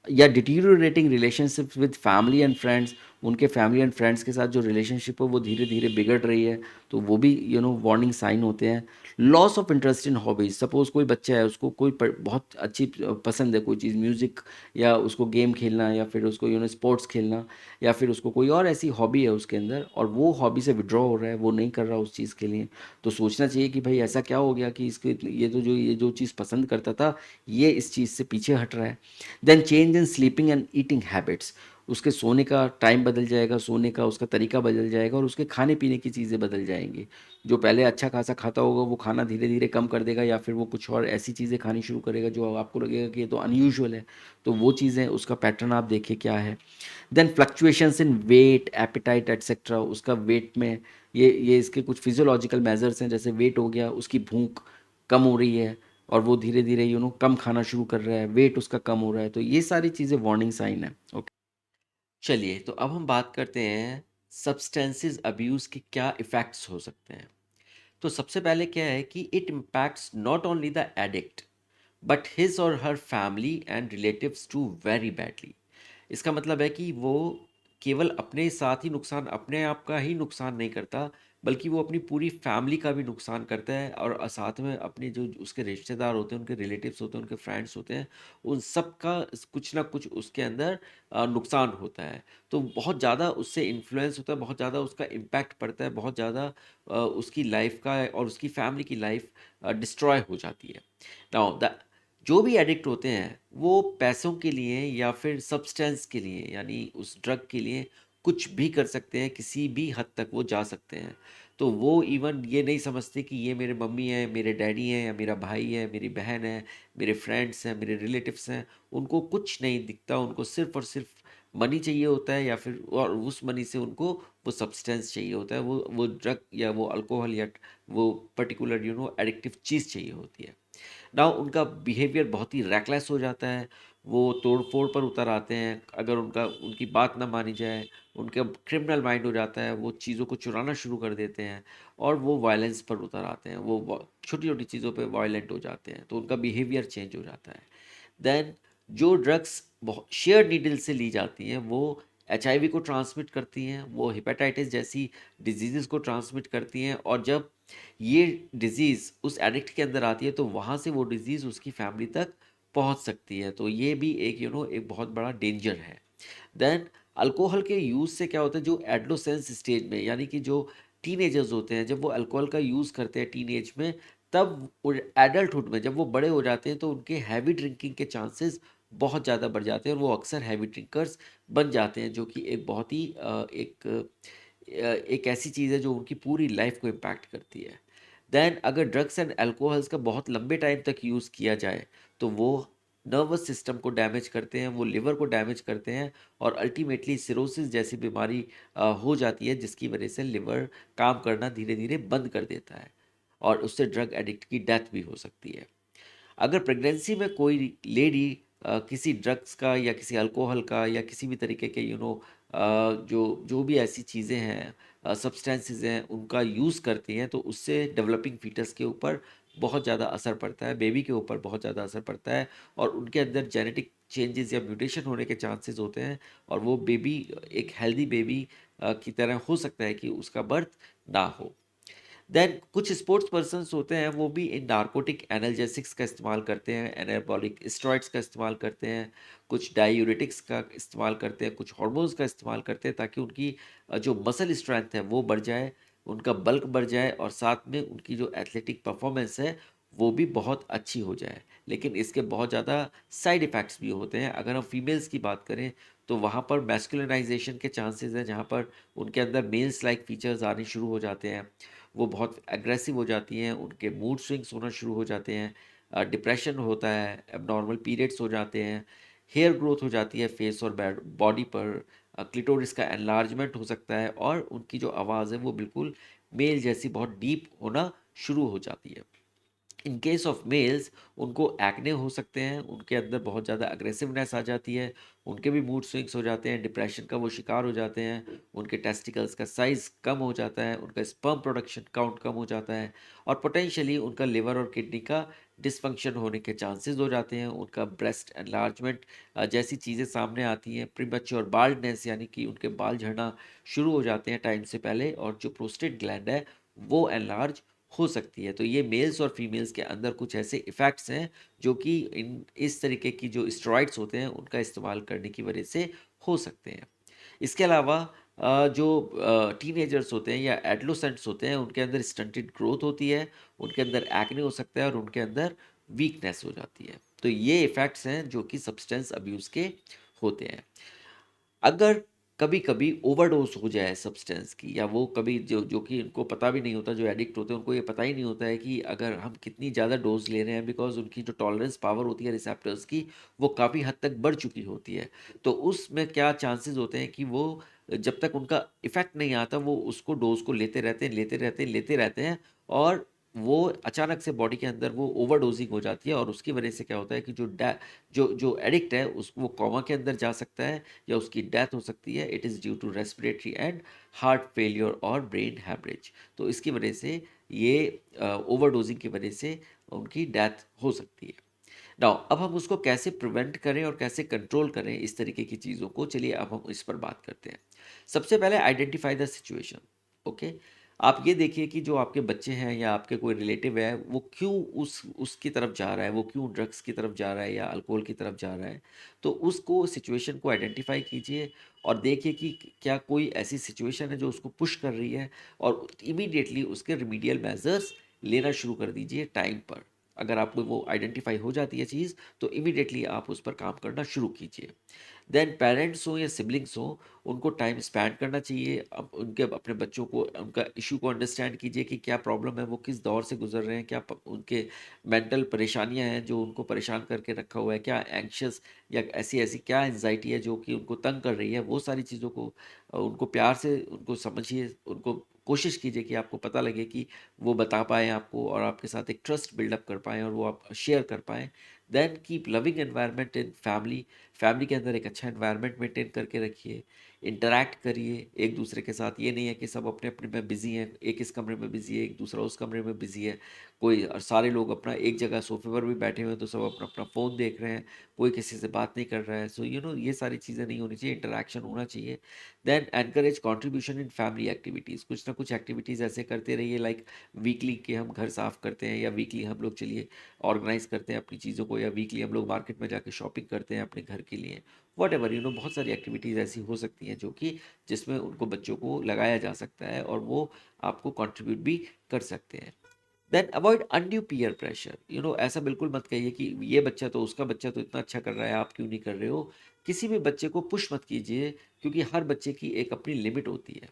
या deteriorating relationship with family and friends, उनके फैमिली एंड फ्रेंड्स के साथ जो रिलेशनशिप है वो धीरे धीरे बिगड़ रही है, तो वो भी वार्निंग साइन होते हैं। Loss of interest in hobbies, suppose कोई बच्चा है, उसको कोई बहुत अच्छी पसंद है कोई चीज़, म्यूज़िक, या उसको गेम खेलना, या फिर उसको स्पोर्ट्स खेलना, या फिर उसको कोई और ऐसी हॉबी है उसके अंदर, और वो हॉबी से विड्रॉ हो रहा है, वो नहीं कर रहा उस चीज़ के लिए। तो सोचना चाहिए कि भाई ऐसा क्या हो गया कि इसके ये जो चीज़ पसंद करता था, ये इस चीज़ से पीछे हट रहा है। Then change in sleeping and eating habits, उसके सोने का टाइम बदल जाएगा, सोने का उसका तरीका बदल जाएगा, और उसके खाने पीने की चीज़ें बदल जाएंगी। जो पहले अच्छा खासा खाता होगा, वो खाना धीरे धीरे कम कर देगा, या फिर वो कुछ और ऐसी चीज़ें खानी शुरू करेगा जो आपको लगेगा कि ये तो अनयूजुअल है। तो वो चीज़ें, उसका पैटर्न आप देखिए क्या है। देन फ्लक्चुएशंस इन वेट, एपिटाइट एटसेट्रा, उसका वेट में ये इसके कुछ फिजियोलॉजिकल मेजर्स हैं, जैसे वेट हो गया, उसकी भूख कम हो रही है, और वो धीरे धीरे कम खाना शुरू कर रहा है, वेट उसका कम हो रहा है। तो ये सारी चीज़ें वार्निंग साइन है। ओके, चलिए, तो अब हम बात करते हैं सब्सटेंसेस अब्यूज़ के क्या इफ़ेक्ट्स हो सकते हैं। तो सबसे पहले क्या है कि it impacts not only the addict but his or her family and relatives too very badly. इसका मतलब है कि वो केवल अपने साथ ही नुकसान, अपने आप का ही नुकसान नहीं करता, बल्कि वो अपनी पूरी फैमिली का भी नुकसान करता है, और साथ में अपने जो उसके रिश्तेदार होते हैं, उनके रिलेटिव्स होते हैं, उनके फ्रेंड्स होते हैं, उन सब का कुछ ना कुछ उसके अंदर नुकसान होता है। तो बहुत ज़्यादा उससे इन्फ्लुएंस होता है, बहुत ज़्यादा उसका इम्पैक्ट पड़ता है, बहुत ज़्यादा उसकी लाइफ का और उसकी फैमिली की लाइफ डिस्ट्रॉय हो जाती है। नाउ द जो भी एडिक्ट होते हैं, वो पैसों के लिए या फिर सब्सटेंस के लिए, यानी उस ड्रग के लिए कुछ भी कर सकते हैं, किसी भी हद तक वो जा सकते हैं। तो वो इवन ये नहीं समझते कि ये मेरे मम्मी हैं, मेरे डैडी हैं, या मेरा भाई है, मेरी बहन है, मेरे फ्रेंड्स हैं, मेरे रिलेटिव्स हैं, उनको कुछ नहीं दिखता, उनको सिर्फ और सिर्फ मनी चाहिए होता है या फिर और उस मनी से उनको वो सब्सटेंस चाहिए होता है, वो ड्रग या वो अल्कोहल या वो पर्टिकुलर एडिक्टिव चीज़ चाहिए होती है। नाउ उनका बिहेवियर बहुत ही रैकलेस हो जाता है, वो तोड़-फोड़ पर उतर आते हैं, अगर उनकी बात ना मानी जाए, उनका क्रिमिनल माइंड हो जाता है, वो चीज़ों को चुराना शुरू कर देते हैं और वो वायलेंस पर उतर आते हैं, वो छोटी-छोटी चीज़ों पे वायलेंट हो जाते हैं, तो उनका बिहेवियर चेंज हो जाता है। देन जो ड्रग्स बहुत शेयर्ड नीडल से ली जाती हैं वो एचआईवी को ट्रांसमिट करती हैं, वो हेपेटाइटिस जैसी डिजीज़ को ट्रांसमिट करती हैं और जब ये डिज़ीज़ उस एडिक्ट के अंदर आती है तो वहाँ से वो डिज़ीज़ उसकी फैमिली तक पहुँच सकती है, तो ये भी एक एक बहुत बड़ा डेंजर है। देन अल्कोहल के यूज़ से क्या होता है, जो एडोलेसेंस स्टेज में यानी कि जो टीनेजर्स होते हैं, जब वो अल्कोहल का यूज़ करते हैं टीनेज में, तब एडल्टहुड में जब वो बड़े हो जाते हैं तो उनके हैवी ड्रिंकिंग के चांसेस बहुत ज़्यादा बढ़ जाते हैं और वो अक्सर हैवी ड्रिंकर्स बन जाते हैं, जो कि एक बहुत ही एक ऐसी चीज़ है जो उनकी पूरी लाइफ को इम्पैक्ट करती है। देन अगर ड्रग्स एंड अल्कोहल्स का बहुत लंबे टाइम तक यूज़ किया जाए तो वो नर्वस सिस्टम को डैमेज करते हैं, वो लिवर को डैमेज करते हैं और अल्टीमेटली सिरोसिस जैसी बीमारी हो जाती है, जिसकी वजह से लिवर काम करना धीरे धीरे बंद कर देता है और उससे ड्रग एडिक्ट की डेथ भी हो सकती है। अगर प्रेगनेंसी में कोई लेडी किसी ड्रग्स का या किसी अल्कोहल का या किसी भी तरीके के जो जो भी ऐसी चीज़ें हैं, सब्सटेंसेस हैं, उनका यूज़ करती हैं तो उससे डेवलपिंग फीटस के ऊपर बहुत ज़्यादा असर पड़ता है, बेबी के ऊपर बहुत ज़्यादा असर पड़ता है और उनके अंदर जेनेटिक चेंजेस या म्यूटेशन होने के चांसेस होते हैं और वो बेबी एक हेल्दी बेबी की तरह हो सकता है कि उसका बर्थ ना हो। देन कुछ स्पोर्ट्स पर्सन्स होते हैं वो भी इन नार्कोटिक एनाल्जेसिक्स का इस्तेमाल करते हैं, एनाबॉलिक स्टेरॉइड्स का इस्तेमाल करते हैं, कुछ डायूरेटिक्स का इस्तेमाल करते हैं, कुछ हार्मोन्स का इस्तेमाल करते हैं ताकि उनकी जो मसल स्ट्रेंथ है वो बढ़ जाए, उनका बल्क बढ़ जाए और साथ में उनकी जो एथलेटिक परफॉर्मेंस है वो भी बहुत अच्छी हो जाए। लेकिन इसके बहुत ज़्यादा साइड इफ़ेक्ट्स भी होते हैं। अगर हम फीमेल्स की बात करें तो वहाँ पर मैस्कुलिनाइजेशन के चांसेस हैं, जहाँ पर उनके अंदर मेल्स लाइक फीचर्स आने शुरू हो जाते हैं, वो बहुत एग्रेसिव हो जाती हैं, उनके मूड स्विंग्स होना शुरू हो जाते हैं, डिप्रेशन होता है, एब्नॉर्मल पीरियड्स हो जाते हैं, हेयर ग्रोथ हो जाती है फेस और बॉडी पर, क्लिटोरिस का एनलार्जमेंट हो सकता है और उनकी जो आवाज़ है वो बिल्कुल मेल जैसी बहुत डीप होना शुरू हो जाती है। इन केस ऑफ मेल्स उनको एक्ने हो सकते हैं, उनके अंदर बहुत ज़्यादा अग्रेसिवनेस आ जाती है, उनके भी मूड स्विंग्स हो जाते हैं, डिप्रेशन का वो शिकार हो जाते हैं, उनके टेस्टिकल्स का साइज़ कम हो जाता है, उनका स्पर्म प्रोडक्शन काउंट कम हो जाता है और पोटेंशियली उनका लिवर और किडनी का डिसफंक्शन होने के चांसेस हो जाते हैं, उनका ब्रेस्ट एनलार्जमेंट जैसी चीज़ें सामने आती हैं, प्रीमैच्योर बाल्डनेस यानी कि उनके बाल झड़ना शुरू हो जाते हैं टाइम से पहले और जो प्रोस्टेट ग्लैंड है वो एनलार्ज हो सकती है। तो ये मेल्स और फीमेल्स के अंदर कुछ ऐसे इफ़ेक्ट्स हैं जो कि इन इस तरीके की जो स्टेरॉइड्स होते हैं उनका इस्तेमाल करने की वजह से हो सकते हैं। इसके अलावा जो टीनेजर्स होते हैं या एडोलेसेंट्स होते हैं उनके अंदर स्टंटेड ग्रोथ होती है, उनके अंदर एक्ने हो सकता है और उनके अंदर वीकनेस हो जाती है। तो ये इफ़ेक्ट्स हैं जो कि सब्सटेंस अब्यूज़ के होते हैं। अगर कभी-कभी ओवरडोज़ हो जाए सब्सटेंस की या वो कभी जो जो कि इनको पता भी नहीं होता, जो एडिक्ट होते हैं उनको ये पता ही नहीं होता है कि अगर हम कितनी ज़्यादा डोज़ ले रहे हैं, बिकॉज़ उनकी जो टॉलरेंस पावर होती है रिसेप्टर्स की वो काफ़ी हद तक बढ़ चुकी होती है। तो उसमें क्या चांसेस होते हैं कि वो जब तक उनका इफ़ेक्ट नहीं आता वो उसको डोज़ को लेते रहते हैं, लेते रहते हैं, लेते रहते हैं और वो अचानक से बॉडी के अंदर वो ओवरडोज़िंग हो जाती है और उसकी वजह से क्या होता है कि जो जो एडिक्ट है उस वो कोमा के अंदर जा सकता है या उसकी डेथ हो सकती है। It is due to respiratory and heart failure और ब्रेन हैमरेज। तो इसकी वजह से ये ओवरडोजिंग की वजह से उनकी डेथ हो सकती है। नाउ अब हम उसको कैसे प्रिवेंट करें और कैसे कंट्रोल करें इस तरीके की चीज़ों को, चलिए अब हम इस पर बात करते हैं। सबसे पहले आइडेंटिफाई द सिचुएशन। ओके, आप ये देखिए कि जो आपके बच्चे हैं या आपके कोई रिलेटिव है वो क्यों उस उसकी तरफ जा रहा है, वो क्यों ड्रग्स की तरफ जा रहा है या अल्कोहल की तरफ जा रहा है। तो उसको सिचुएशन को आइडेंटिफाई कीजिए और देखिए कि क्या कोई ऐसी सिचुएशन है जो उसको पुश कर रही है और इमीडिएटली उसके रिमीडियल मेजर्स लेना शुरू कर दीजिए टाइम पर। अगर आपको वो आइडेंटिफाई हो जाती है चीज़, तो इमीडिएटली आप उस पर काम करना शुरू कीजिए। देन पेरेंट्स हों या सिबलिंग्स हों, उनको टाइम स्पेंड करना चाहिए। अब उनके अपने बच्चों को उनका इशू को अंडरस्टैंड कीजिए कि क्या प्रॉब्लम है, वो किस दौर से गुजर रहे हैं, क्या उनके मेंटल परेशानियां हैं जो उनको परेशान करके रखा हुआ है, क्या एंक्शस या ऐसी ऐसी क्या एंजाइटी है जो कि उनको तंग कर रही है। वो सारी चीज़ों को उनको प्यार से उनको समझिए, उनको कोशिश कीजिए कि आपको पता लगे कि वो बता पाएँ आपको और आपके साथ एक ट्रस्ट बिल्डअप कर पाएँ और वो आप शेयर कर पाएँ। Then keep loving environment in family. Family के अंदर एक अच्छा एनवायरनमेंट मेंटेन करके रखिए। इंटरैक्ट करिए एक दूसरे के साथ। ये नहीं है कि सब अपने अपने में बिजी हैं, एक इस कमरे में बिजी है, एक दूसरा उस कमरे में बिजी है, कोई और सारे लोग अपना एक जगह सोफे पर भी बैठे हुए हैं तो सब अपना अपना फ़ोन देख रहे हैं, कोई किसी से बात नहीं कर रहा है। सो ये सारी चीज़ें नहीं होनी चाहिए, इंटरैक्शन होना चाहिए। Then encourage contribution in family activities. कुछ ना कुछ एक्टिविटीज़ ऐसे करते रहिए, लाइक वीकली के हम घर साफ़ करते हैं, या वीकली हम लोग चलिए ऑर्गेनाइज करते हैं अपनी चीज़ों को, या वीकली हम लोग मार्केट में जाके शॉपिंग करते हैं अपने घर के लिए। वट एवर बहुत सारी एक्टिविटीज़ ऐसी हो सकती हैं जो कि जिसमें उनको बच्चों को लगाया जा सकता है और वो आपको कंट्रीब्यूट भी कर सकते हैं। Then avoid undue peer pressure. ऐसा बिल्कुल मत कहिए कि ये बच्चा तो उसका बच्चा तो इतना अच्छा कर रहा है, आप क्यों नहीं कर रहे हो। किसी भी बच्चे को पुश मत कीजिए, क्योंकि हर बच्चे की एक अपनी लिमिट होती है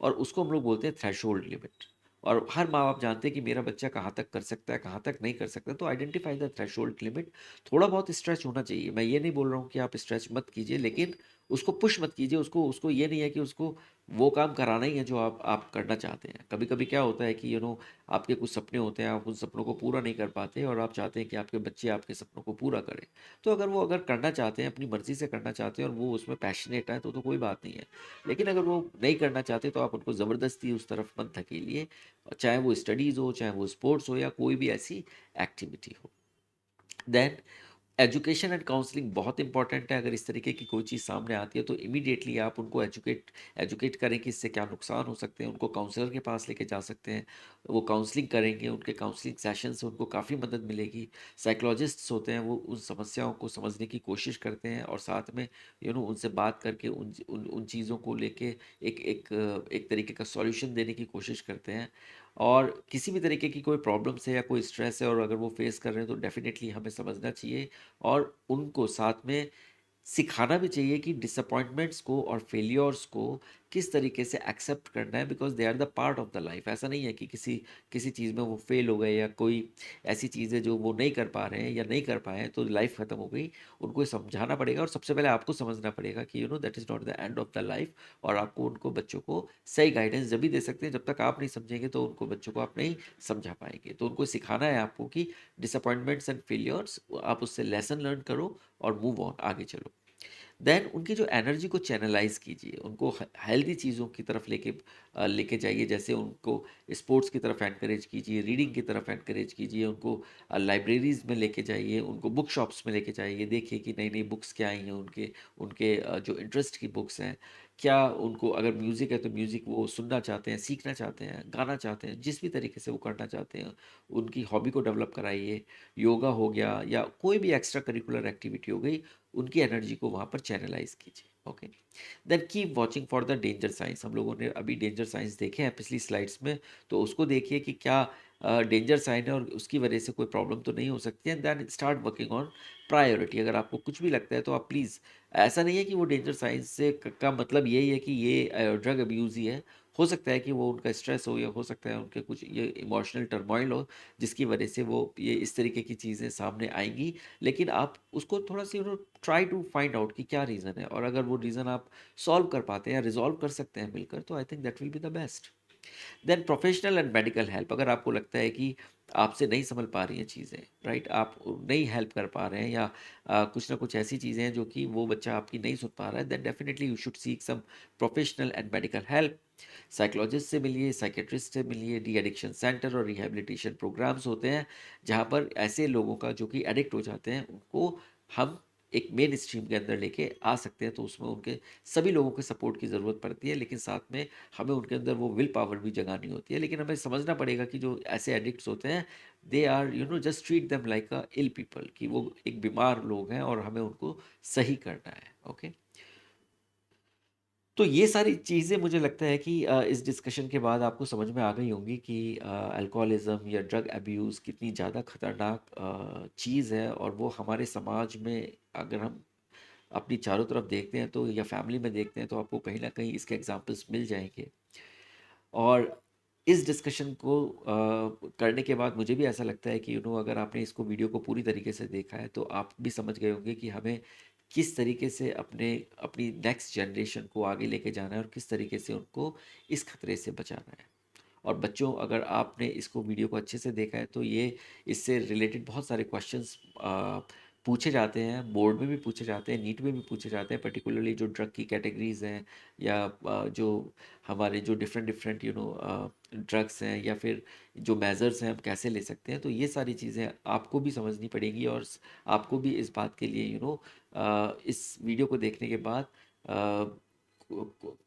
और उसको हम लोग बोलते हैं थ्रेशोल्ड लिमिट। और हर माँ बाप जानते हैं कि मेरा बच्चा कहाँ तक कर सकता है, कहाँ तक नहीं कर सकता, तो आइडेंटिफाई द थ्रेशोल्ड लिमिट। थोड़ा बहुत स्ट्रेच होना चाहिए, मैं ये नहीं बोल रहा हूँ कि आप स्ट्रेच मत कीजिए, लेकिन उसको पुश मत कीजिए। उसको उसको ये नहीं है कि उसको वो काम कराना ही है जो आप करना चाहते हैं। कभी कभी क्या होता है कि आपके कुछ सपने होते हैं, आप उन सपनों को पूरा नहीं कर पाते और आप चाहते हैं कि आपके बच्चे आपके सपनों को पूरा करें। तो अगर करना चाहते हैं, अपनी मर्ज़ी से करना चाहते हैं और वो उसमें पैशनेट है, तो कोई बात नहीं है। लेकिन अगर वो नहीं करना चाहते तो आप उनको ज़बरदस्ती उस तरफ मत धकेलिए, चाहे वो स्टडीज़ हो, चाहे वो स्पोर्ट्स हो, या कोई भी ऐसी एक्टिविटी हो। देन एजुकेशन एंड काउंसलिंग बहुत इंपॉर्टेंट है। अगर इस तरीके की कोई चीज़ सामने आती है तो इमीडिएटली आप उनको एजुकेट करें कि इससे क्या नुकसान हो सकते हैं। उनको काउंसलर के पास लेके जा सकते हैं, वो काउंसलिंग करेंगे, उनके काउंसलिंग सेशन से उनको काफ़ी मदद मिलेगी। साइकोलॉजिस्ट्स होते हैं, वो उन समस्याओं को समझने की कोशिश करते हैं और साथ में उनसे बात करके उन उन उन चीज़ों को लेके एक एक एक तरीके का सॉल्यूशन देने की कोशिश करते हैं। और किसी भी तरीके की कोई प्रॉब्लम्स है या कोई स्ट्रेस है और अगर वो फेस कर रहे हैं तो डेफिनेटली हमें समझना चाहिए और उनको साथ में सिखाना भी चाहिए कि डिसअपॉइंटमेंट्स को और फेलियर्स को किस तरीके से एक्सेप्ट करना है, because they are the part of the life. ऐसा नहीं है कि किसी किसी चीज़ में वो फेल हो गए या कोई ऐसी चीज़ है जो वो नहीं कर पा रहे हैं या नहीं कर पाए हैं तो लाइफ ख़त्म हो गई। उनको ये समझाना पड़ेगा और सबसे पहले आपको समझना पड़ेगा कि that is not the end of the life. और आपको उनको बच्चों को सही गाइडेंस जब भी दे सकते हैं, जब तक आप नहीं समझेंगे तो उनको बच्चों को आप नहीं समझा पाएंगे। तो उनको सिखाना है आपको कि डिसअपॉइंटमेंट्स एंड फेलियर्स, आप उससे लेसन लर्न करो और मूव ऑन, आगे चलो। देन उनकी जो एनर्जी को चैनलाइज कीजिए, उनको हेल्दी चीज़ों की तरफ लेके जाइए। जैसे उनको स्पोर्ट्स की तरफ एनकरेज कीजिए, रीडिंग की तरफ एनकरेज कीजिए, उनको लाइब्रेरीज में लेके जाइए, उनको बुक शॉप्स में लेके जाइए। देखिए कि नई नई बुक्स क्या आई हैं, उनके उनके जो इंटरेस्ट की बुक्स हैं क्या। उनको अगर म्यूज़िक है तो म्यूज़िक वो सुनना चाहते हैं, सीखना चाहते हैं, गाना चाहते हैं, जिस भी तरीके से वो करना चाहते हैं उनकी हॉबी को डेवलप कराइए। योगा हो गया या कोई भी एक्स्ट्रा करिकुलर एक्टिविटी हो गई, उनकी एनर्जी को वहाँ पर चैनलाइज कीजिए। Okay. Then keep watching for the danger signs. हम लोगों ने अभी डेंजर साइंस देखे हैं पिछली स्लाइड्स में, तो उसको देखिए कि क्या डेंजर साइन है और उसकी वजह से कोई प्रॉब्लम तो नहीं हो सकती है। Then start working on priority. अगर आपको कुछ भी लगता है तो आप प्लीज़, ऐसा नहीं है कि वो डेंजर साइंस से का मतलब यही है कि ये ड्रग अब्यूज़ ही है। हो सकता है कि वो उनका स्ट्रेस हो, या हो सकता है उनके कुछ ये इमोशनल टर्मोइल हो जिसकी वजह से वो ये इस तरीके की चीज़ें सामने आएंगी। लेकिन आप उसको थोड़ा सी ट्राई टू फाइंड आउट कि क्या रीज़न है, और अगर वो रीज़न आप सॉल्व कर पाते हैं या रिजॉल्व कर सकते हैं मिलकर, तो I think that will be the best. Then professional and medical help. अगर आपको लगता है कि आपसे नहीं संभल पा रही हैं चीज़ें, राइट, आप नहीं हेल्प कर पा रहे हैं, या कुछ ना कुछ ऐसी चीज़ें हैं जो कि वो बच्चा आपकी नहीं सुन पा रहा है, then definitely you should seek some professional and medical help. Psychologist से मिलिए, साइकेट्रिस्ट से मिलिए। डी एडिक्शन सेंटर और रिहेबिलिटेशन प्रोग्राम्स होते हैं जहाँ पर ऐसे लोगों का जो कि एडिक्ट हो जाते हैं उनको हम एक मेन स्ट्रीम के अंदर लेके आ सकते हैं। तो उसमें उनके सभी लोगों के सपोर्ट की ज़रूरत पड़ती है, लेकिन साथ में हमें उनके अंदर वो विल पावर भी जगानी होती है। लेकिन हमें समझना पड़ेगा कि जो ऐसे एडिक्ट्स होते हैं, they are just treat them like a ill people, कि वो एक बीमार लोग हैं और हमें उनको सही करना है। ओके। तो ये सारी चीज़ें मुझे लगता है कि इस डिस्कशन के बाद आपको समझ में आ गई होंगी कि अल्कोहलिज़्म या ड्रग अब्यूज़ कितनी ज़्यादा खतरनाक चीज़ है, और वो हमारे समाज में अगर हम अपनी चारों तरफ देखते हैं तो, या फैमिली में देखते हैं तो, आपको कहीं न कहीं इसके एग्ज़ाम्पल्स मिल जाएँगे। और इस डिस्कशन को करने के बाद मुझे भी ऐसा लगता है कि अगर आपने इसको वीडियो को पूरी तरीके से देखा है तो आप भी समझ गए होंगे कि हमें किस तरीके से अपनी नेक्स्ट जनरेशन को आगे लेके जाना है, और किस तरीके से उनको इस खतरे से बचाना है। और बच्चों, अगर आपने इसको वीडियो को अच्छे से देखा है तो ये इससे रिलेटेड बहुत सारे क्वेश्चंस पूछे जाते हैं, बोर्ड में भी पूछे जाते हैं, नीट में भी पूछे जाते हैं, पर्टिकुलरली जो ड्रग की कैटेगरीज हैं, या जो हमारे जो डिफरेंट डिफरेंट ड्रग्स हैं, या फिर जो मेजर्स हैं हम कैसे ले सकते हैं। तो ये सारी चीज़ें आपको भी समझनी पड़ेगी, और आपको भी इस बात के लिए इस वीडियो को देखने के बाद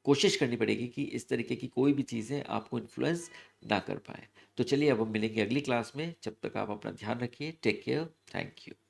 कोशिश करनी पड़ेगी कि इस तरीके की कोई भी चीज़ें आपको इन्फ्लुएंस ना कर पाए। तो चलिए, अब हम मिलेंगे अगली क्लास में। जब तक आप अपना ध्यान रखिए। Take care. Thank you.